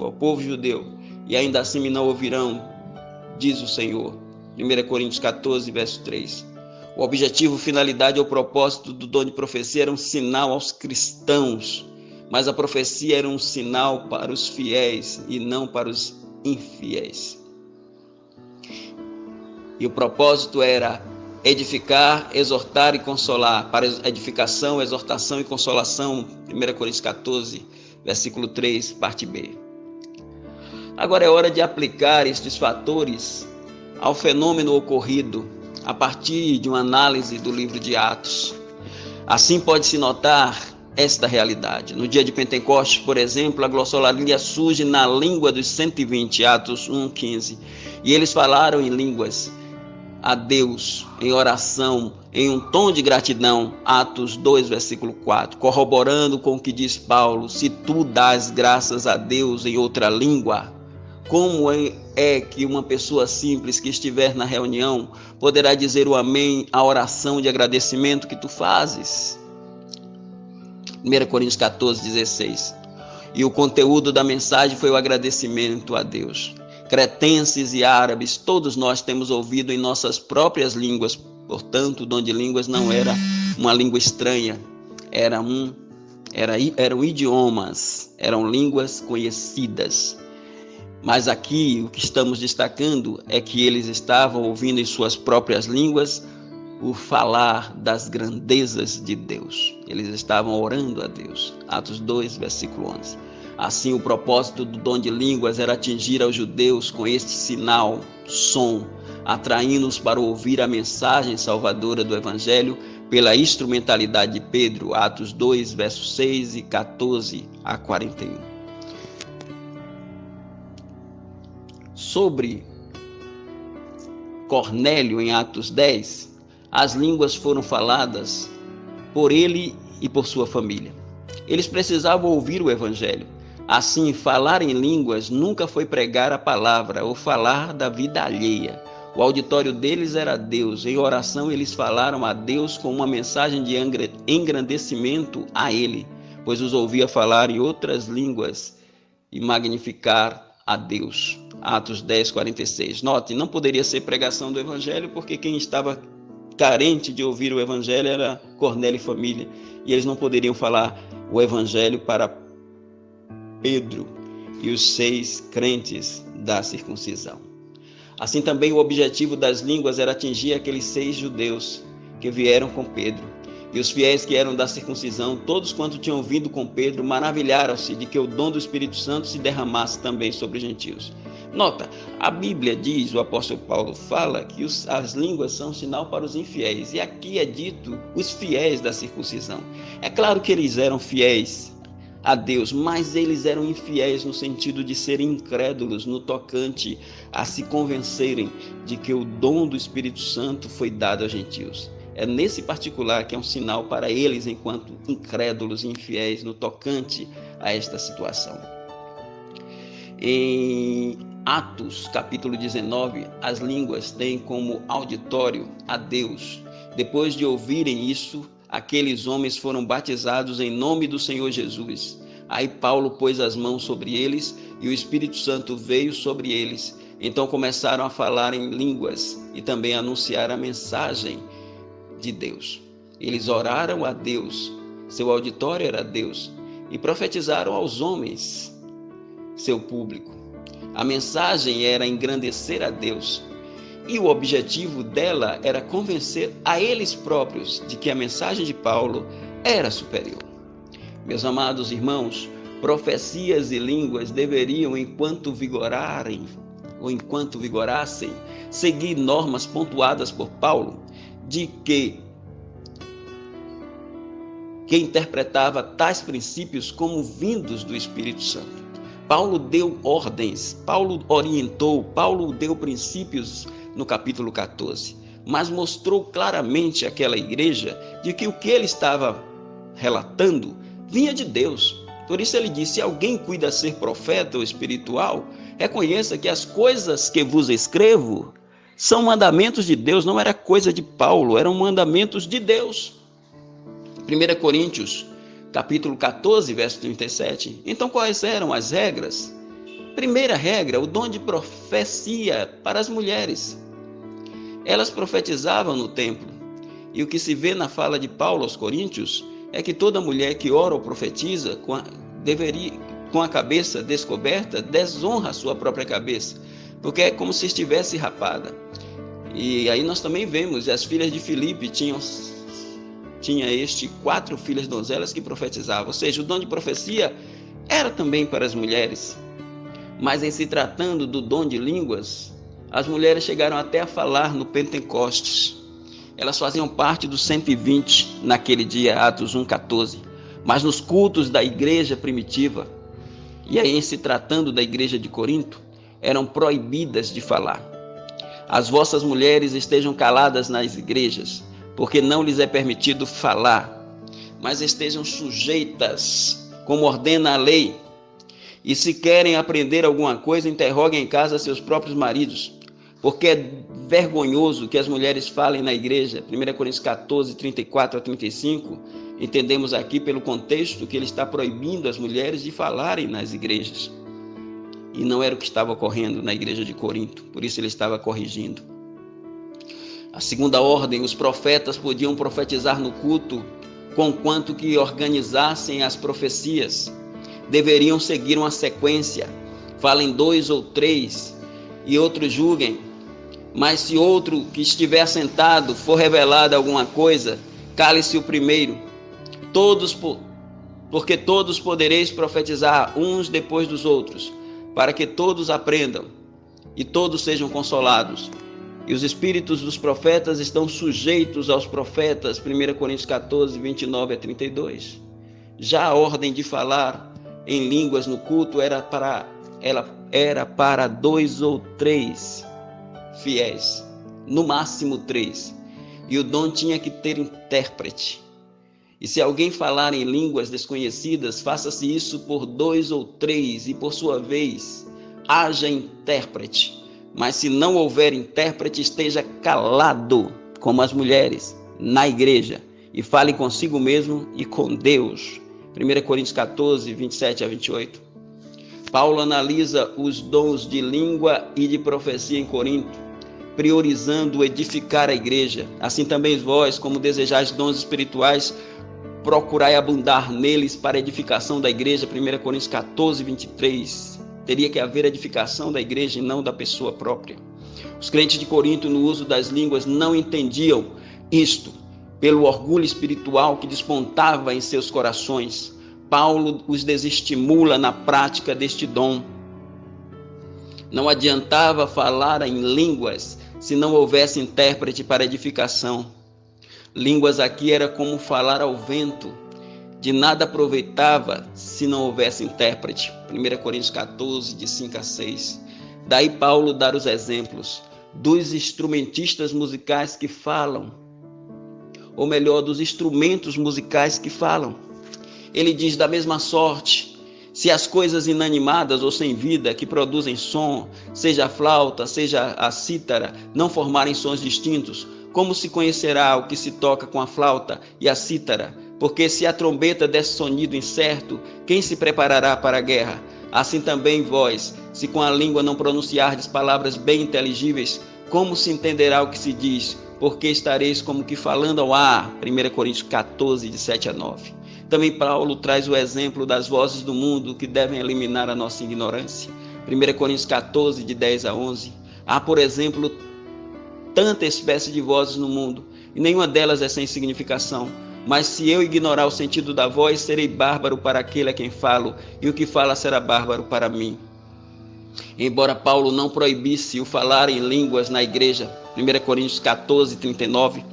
ao povo judeu. E ainda assim me não ouvirão, diz o Senhor. 1 Coríntios 14, verso 3. O objetivo, finalidade ou propósito do dom de profecia era um sinal aos cristãos, mas a profecia era um sinal para os fiéis e não para os infiéis. E o propósito era edificar, exortar e consolar. Para edificação, exortação e consolação, 1 Coríntios 14, versículo 3, parte B. Agora é hora de aplicar estes fatores ao fenômeno ocorrido a partir de uma análise do livro de Atos. Assim pode-se notar esta realidade. No dia de Pentecostes, por exemplo, a glossolalia surge na língua dos 120, Atos 1:15. E eles falaram em línguas a Deus, em oração, em um tom de gratidão, Atos 2, versículo 4, corroborando com o que diz Paulo: se tu dás graças a Deus em outra língua, como é que uma pessoa simples que estiver na reunião poderá dizer o amém à oração de agradecimento que tu fazes? 1 Coríntios 14, 16. E o conteúdo da mensagem foi o agradecimento a Deus. Cretenses e árabes, todos nós temos ouvido em nossas próprias línguas. Portanto, o dom de línguas não era uma língua estranha, eram idiomas, eram línguas conhecidas. Mas aqui o que estamos destacando é que eles estavam ouvindo em suas próprias línguas o falar das grandezas de Deus. Eles estavam orando a Deus. Atos 2, versículo 11. Assim, o propósito do dom de línguas era atingir aos judeus com este sinal, som, atraindo-os para ouvir a mensagem salvadora do Evangelho, pela instrumentalidade de Pedro, Atos 2, versos 6 e 14 a 41. Sobre Cornélio, em Atos 10, as línguas foram faladas por ele e por sua família. Eles precisavam ouvir o evangelho. Assim, falar em línguas nunca foi pregar a palavra ou falar da vida alheia. O auditório deles era Deus. Em oração, eles falaram a Deus com uma mensagem de engrandecimento a Ele, pois os ouvia falar em outras línguas e magnificar a Deus. Atos 10, 46. Note, não poderia ser pregação do evangelho, porque quem estava carente de ouvir o evangelho era Cornélio e família, e eles não poderiam falar o evangelho para Pedro e os 6 crentes da circuncisão. Assim também o objetivo das línguas era atingir aqueles 6 judeus que vieram com Pedro. E os fiéis que eram da circuncisão, todos quanto tinham vindo com Pedro, maravilharam-se de que o dom do Espírito Santo se derramasse também sobre os gentios. Nota, a Bíblia diz, o apóstolo Paulo fala que as línguas são sinal para os infiéis. E aqui é dito os fiéis da circuncisão. É claro que eles eram fiéis a Deus, mas eles eram infiéis no sentido de serem incrédulos no tocante a se convencerem de que o dom do Espírito Santo foi dado aos gentios. É nesse particular que é um sinal para eles enquanto incrédulos e infiéis no tocante a esta situação. Em Atos, capítulo 19, as línguas têm como auditório a Deus. Depois de ouvirem isso, aqueles homens foram batizados em nome do Senhor Jesus. Aí Paulo pôs as mãos sobre eles e o Espírito Santo veio sobre eles. Então começaram a falar em línguas e também a anunciar a mensagem de Deus. Eles oraram a Deus, seu auditório era Deus, e profetizaram aos homens, seu público. A mensagem era engrandecer a Deus. E o objetivo dela era convencer a eles próprios de que a mensagem de Paulo era superior. Meus amados irmãos, profecias e línguas deveriam, enquanto vigorassem, seguir normas pontuadas por Paulo, de que interpretava tais princípios como vindos do Espírito Santo. Paulo deu ordens, Paulo orientou, Paulo deu princípios no capítulo 14, mas mostrou claramente àquela igreja de que o que ele estava relatando vinha de Deus. Por isso ele disse: se alguém cuida ser profeta ou espiritual, reconheça que as coisas que vos escrevo são mandamentos de Deus, não era coisa de Paulo, eram mandamentos de Deus. 1 Coríntios, capítulo 14, verso 37. Então, quais eram as regras? Primeira regra, o dom de profecia para as mulheres. Elas profetizavam no templo. E o que se vê na fala de Paulo aos Coríntios é que toda mulher que ora ou profetiza com a cabeça descoberta, desonra a sua própria cabeça, porque é como se estivesse rapada. E aí nós também vemos, as filhas de Filipe tinha 4 filhas donzelas que profetizavam, ou seja, o dom de profecia era também para as mulheres. Mas em se tratando do dom de línguas, as mulheres chegaram até a falar no Pentecostes. Elas faziam parte dos 120 naquele dia, Atos 1,14. Mas nos cultos da igreja primitiva, e aí em se tratando da igreja de Corinto, eram proibidas de falar. As vossas mulheres estejam caladas nas igrejas, porque não lhes é permitido falar, mas estejam sujeitas, como ordena a lei. E se querem aprender alguma coisa, interroguem em casa seus próprios maridos, porque é vergonhoso que as mulheres falem na igreja. 1 Coríntios 14, 34 a 35, entendemos aqui pelo contexto que ele está proibindo as mulheres de falarem nas igrejas. E não era o que estava ocorrendo na igreja de Corinto, por isso ele estava corrigindo. A segunda ordem, os profetas podiam profetizar no culto, conquanto que organizassem as profecias. Deveriam seguir uma sequência. Falem 2 ou 3 e outros julguem. Mas se outro que estiver sentado for revelado alguma coisa, cale-se o primeiro. Porque todos podereis profetizar uns depois dos outros, para que todos aprendam e todos sejam consolados. E os espíritos dos profetas estão sujeitos aos profetas, 1 Coríntios 14, 29 a 32. Já a ordem de falar em línguas no culto era para 2 ou 3 fiéis, no máximo 3. E o dom tinha que ter intérprete. E se alguém falar em línguas desconhecidas, faça-se isso por 2 ou 3, e por sua vez, haja intérprete. Mas se não houver intérprete, esteja calado, como as mulheres, na igreja, e fale consigo mesmo e com Deus. 1 Coríntios 14, 27 a 28. Paulo analisa os dons de língua e de profecia em Corinto, priorizando edificar a igreja. Assim também vós, como desejais dons espirituais, procurai abundar neles para a edificação da igreja. 1 Coríntios 14, 23. Teria que haver edificação da igreja e não da pessoa própria. Os crentes de Corinto, no uso das línguas, não entendiam isto, pelo orgulho espiritual que despontava em seus corações. Paulo os desestimula na prática deste dom. Não adiantava falar em línguas se não houvesse intérprete para edificação. Línguas aqui era como falar ao vento. De nada aproveitava se não houvesse intérprete. 1 Coríntios 14, de 5 a 6. Daí Paulo dá os exemplos dos instrumentistas musicais que falam, ou melhor, dos instrumentos musicais que falam. Ele diz: da mesma sorte, se as coisas inanimadas ou sem vida que produzem som, seja a flauta, seja a cítara, não formarem sons distintos, como se conhecerá o que se toca com a flauta e a cítara? Porque se a trombeta desse sonido incerto, quem se preparará para a guerra? Assim também vós, se com a língua não pronunciardes palavras bem inteligíveis, como se entenderá o que se diz? Porque estareis como que falando ao ar. 1 Coríntios 14, de 7 a 9. Também Paulo traz o exemplo das vozes do mundo que devem eliminar a nossa ignorância. 1 Coríntios 14, de 10 a 11. Há, por exemplo, tanta espécie de vozes no mundo, e nenhuma delas é sem significação. Mas se eu ignorar o sentido da voz, serei bárbaro para aquele a quem falo, e o que fala será bárbaro para mim. Embora Paulo não proibisse o falar em línguas na igreja, 1 Coríntios 14, 39,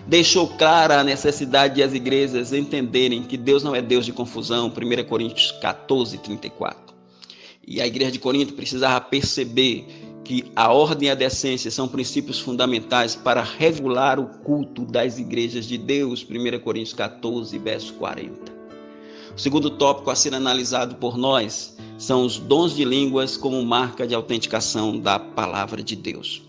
deixou clara a necessidade de as igrejas entenderem que Deus não é Deus de confusão, 1 Coríntios 14, 34. E a igreja de Corinto precisava perceber que a ordem e a decência são princípios fundamentais para regular o culto das igrejas de Deus, 1 Coríntios 14, verso 40. O segundo tópico a ser analisado por nós são os dons de línguas como marca de autenticação da palavra de Deus.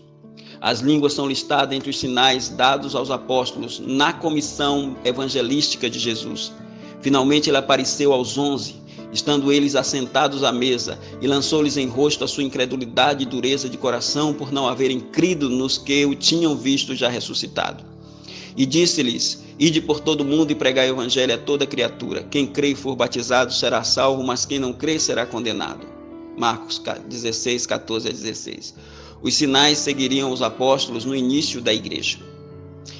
As línguas são listadas entre os sinais dados aos apóstolos na comissão evangelística de Jesus. Finalmente ele apareceu aos 11, estando eles assentados à mesa, e lançou-lhes em rosto a sua incredulidade e dureza de coração por não haverem crido nos que o tinham visto já ressuscitado. E disse-lhes: ide por todo o mundo e pregai o evangelho a toda criatura. Quem crê e for batizado será salvo, mas quem não crê será condenado. Marcos 16, 14 a 16. Os sinais seguiriam os apóstolos no início da igreja.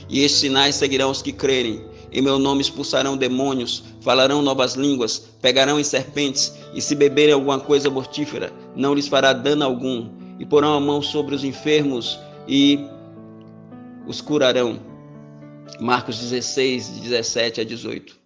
E estes sinais seguirão os que crerem. Em meu nome expulsarão demônios, falarão novas línguas, pegarão em serpentes, e se beberem alguma coisa mortífera, não lhes fará dano algum, e porão a mão sobre os enfermos e os curarão. Marcos 16, de 17 a 18.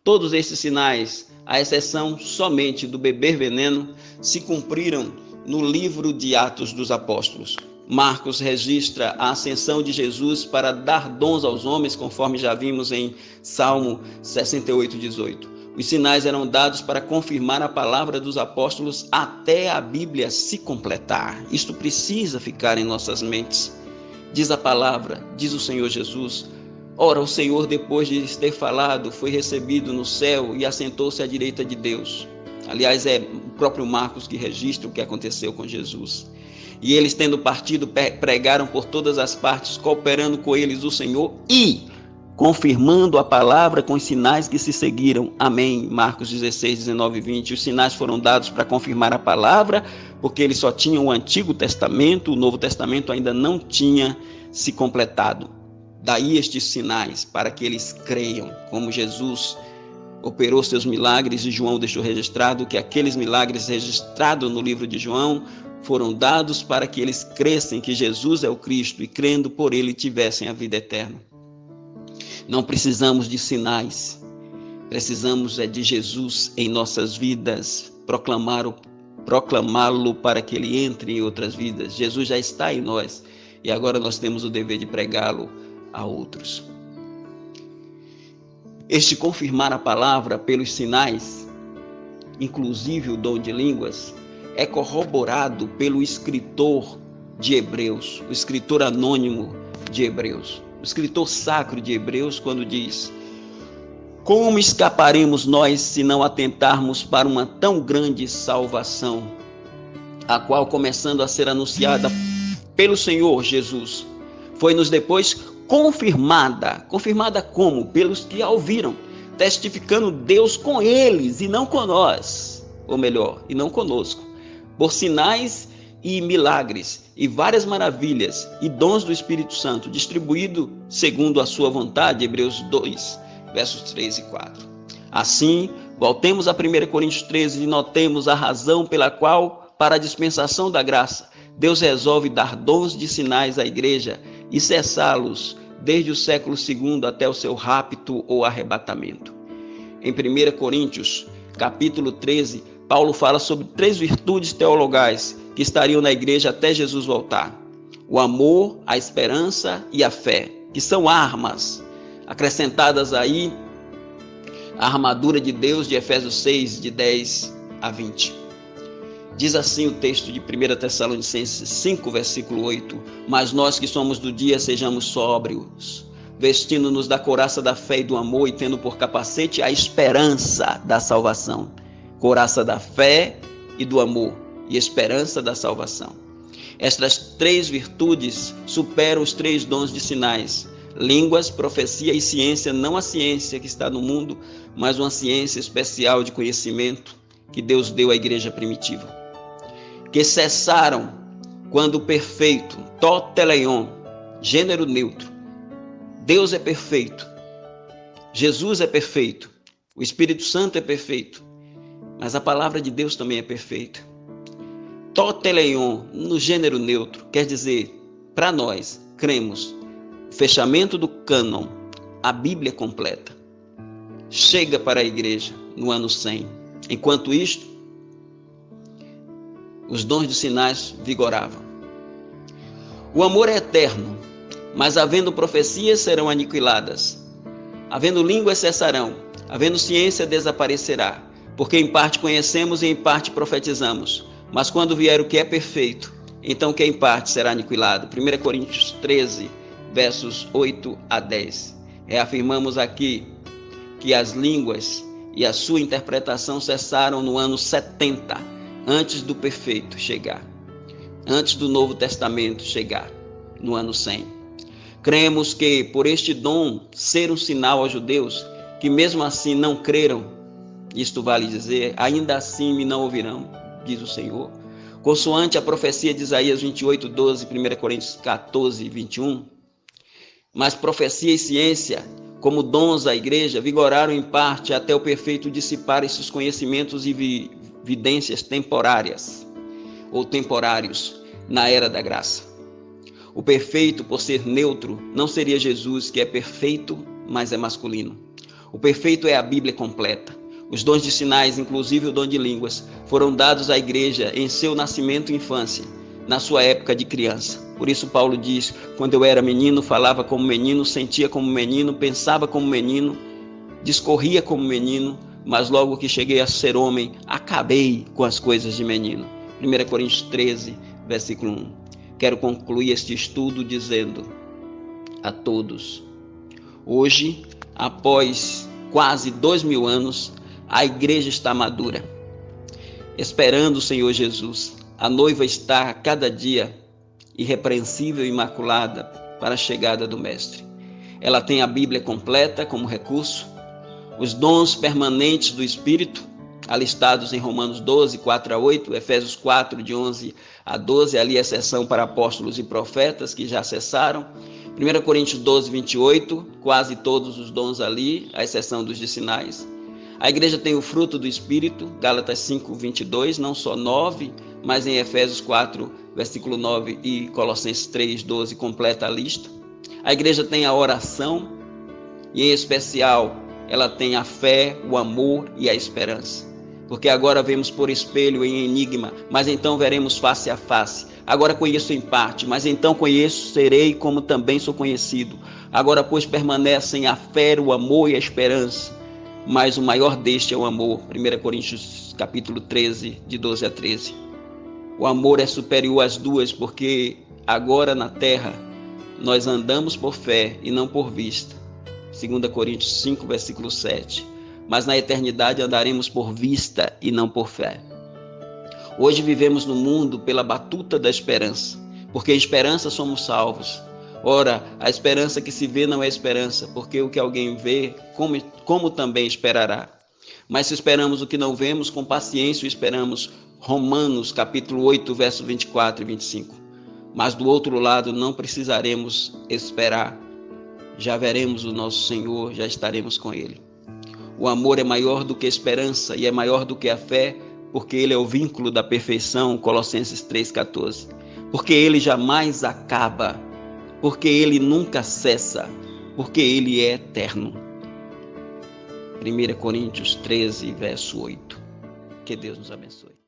Todos esses sinais, à exceção somente do beber veneno, se cumpriram no livro de Atos dos Apóstolos. Marcos registra a ascensão de Jesus para dar dons aos homens, conforme já vimos em Salmo 68, 18. Os sinais eram dados para confirmar a palavra dos apóstolos até a Bíblia se completar. Isto precisa ficar em nossas mentes. Diz a palavra, diz o Senhor Jesus: ora, o Senhor, depois de ter falado, foi recebido no céu e assentou-se à direita de Deus. Aliás, é o próprio Marcos que registra o que aconteceu com Jesus. E eles, tendo partido, pregaram por todas as partes, cooperando com eles o Senhor e confirmando a palavra com os sinais que se seguiram. Amém. Marcos 16, 19 e 20. Os sinais foram dados para confirmar a palavra, porque eles só tinham o Antigo Testamento, o Novo Testamento ainda não tinha se completado. Daí estes sinais, para que eles creiam, como Jesus operou seus milagres, e João deixou registrado que aqueles milagres registrados no livro de João foram dados para que eles crescem que Jesus é o Cristo e, crendo por ele, tivessem a vida eterna. Não precisamos de sinais, precisamos de Jesus em nossas vidas, proclamá-lo para que ele entre em outras vidas. Jesus já está em nós e agora nós temos o dever de pregá-lo a outros. Este confirmar a palavra pelos sinais, inclusive o dom de línguas, é corroborado pelo escritor de Hebreus, o escritor anônimo de Hebreus, o escritor sacro de Hebreus, quando diz: como escaparemos nós se não atentarmos para uma tão grande salvação, a qual, começando a ser anunciada pelo Senhor Jesus, foi-nos depois confirmada como? Pelos que a ouviram, testificando Deus com eles e não com nós, ou melhor, e não conosco, por sinais e milagres e várias maravilhas e dons do Espírito Santo, distribuído segundo a sua vontade, Hebreus 2, versos 3 e 4. Assim, voltemos a 1 Coríntios 13 e notemos a razão pela qual, para a dispensação da graça, Deus resolve dar dons de sinais à igreja e cessá-los desde o século II até o seu rapto ou arrebatamento. Em 1 Coríntios, capítulo 13, Paulo fala sobre 3 virtudes teologais que estariam na igreja até Jesus voltar: o amor, a esperança e a fé, que são armas acrescentadas aí à armadura de Deus de Efésios 6, de 10 a 20. Diz assim o texto de 1 Tessalonicenses 5, versículo 8: mas nós que somos do dia, sejamos sóbrios, vestindo-nos da couraça da fé e do amor e tendo por capacete a esperança da salvação. Couraça da fé e do amor e esperança da salvação. Estas 3 virtudes superam os 3 dons de sinais: línguas, profecia e ciência, não a ciência que está no mundo, mas uma ciência especial de conhecimento que Deus deu à igreja primitiva, que cessaram quando o perfeito, toteleion, gênero neutro. Deus é perfeito, Jesus é perfeito, o Espírito Santo é perfeito, mas a palavra de Deus também é perfeita. Toteleion, no gênero neutro, quer dizer, para nós, cremos, fechamento do cânon, a Bíblia completa, chega para a igreja no ano 100. Enquanto isto, os dons de sinais vigoravam. O amor é eterno, mas havendo profecias serão aniquiladas, havendo línguas cessarão, havendo ciência desaparecerá, porque em parte conhecemos e em parte profetizamos, mas quando vier o que é perfeito, então o que é em parte será aniquilado. 1 Coríntios 13, versos 8 a 10. Reafirmamos aqui que as línguas e a sua interpretação cessaram no ano 70, antes do perfeito chegar, antes do Novo Testamento chegar, no ano 100. Cremos que, por este dom ser um sinal aos judeus, que mesmo assim não creram, isto vale dizer, ainda assim me não ouvirão, diz o Senhor, consoante a profecia de Isaías 28, 12, 1 Coríntios 14, 21, mas profecia e ciência, como dons à igreja, vigoraram em parte até o perfeito dissipar esses conhecimentos e vidências temporárias ou temporários na era da graça. O perfeito, por ser neutro, não seria Jesus, que é perfeito, mas é masculino. O perfeito é a Bíblia completa. Os dons de sinais, inclusive o dom de línguas, foram dados à igreja em seu nascimento e infância, na sua época de criança. Por isso Paulo diz: quando eu era menino, falava como menino, sentia como menino, pensava como menino, discorria como menino, mas logo que cheguei a ser homem, acabei com as coisas de menino. 1 Coríntios 13, versículo 1. Quero concluir este estudo dizendo a todos: hoje, após quase 2000 anos, a igreja está madura, esperando o Senhor Jesus. A noiva está a cada dia irrepreensível e imaculada para a chegada do Mestre. Ela tem a Bíblia completa como recurso, os dons permanentes do Espírito, alistados em Romanos 12, 4 a 8, Efésios 4, de 11 a 12, ali é exceção para apóstolos e profetas que já cessaram, 1 Coríntios 12, 28, quase todos os dons ali, à exceção dos de sinais. A igreja tem o fruto do Espírito, Gálatas 5, 22, não só 9, mas em Efésios 4, versículo 9 e Colossenses 3, 12 completa a lista. A igreja tem a oração e, em especial, ela tem a fé, o amor e a esperança. Porque agora vemos por espelho em enigma, mas então veremos face a face. Agora conheço em parte, mas então conhecerei como também sou conhecido. Agora, pois, permanecem a fé, o amor e a esperança, mas o maior deste é o amor. 1 Coríntios capítulo 13, de 12 a 13. O amor é superior às duas, porque agora na terra nós andamos por fé e não por vista. 2 Coríntios 5, versículo 7. Mas na eternidade andaremos por vista e não por fé. Hoje vivemos no mundo pela batuta da esperança, porque em esperança somos salvos. Ora, a esperança que se vê não é esperança, porque o que alguém vê, como também esperará. Mas se esperamos o que não vemos, com paciência o esperamos. Romanos capítulo 8, versos 24 e 25. Mas do outro lado não precisaremos esperar. Já veremos o nosso Senhor, já estaremos com Ele. O amor é maior do que a esperança e é maior do que a fé, porque ele é o vínculo da perfeição, Colossenses 3,14. Porque ele jamais acaba, porque ele nunca cessa, porque ele é eterno. 1 Coríntios 13, verso 8. Que Deus nos abençoe.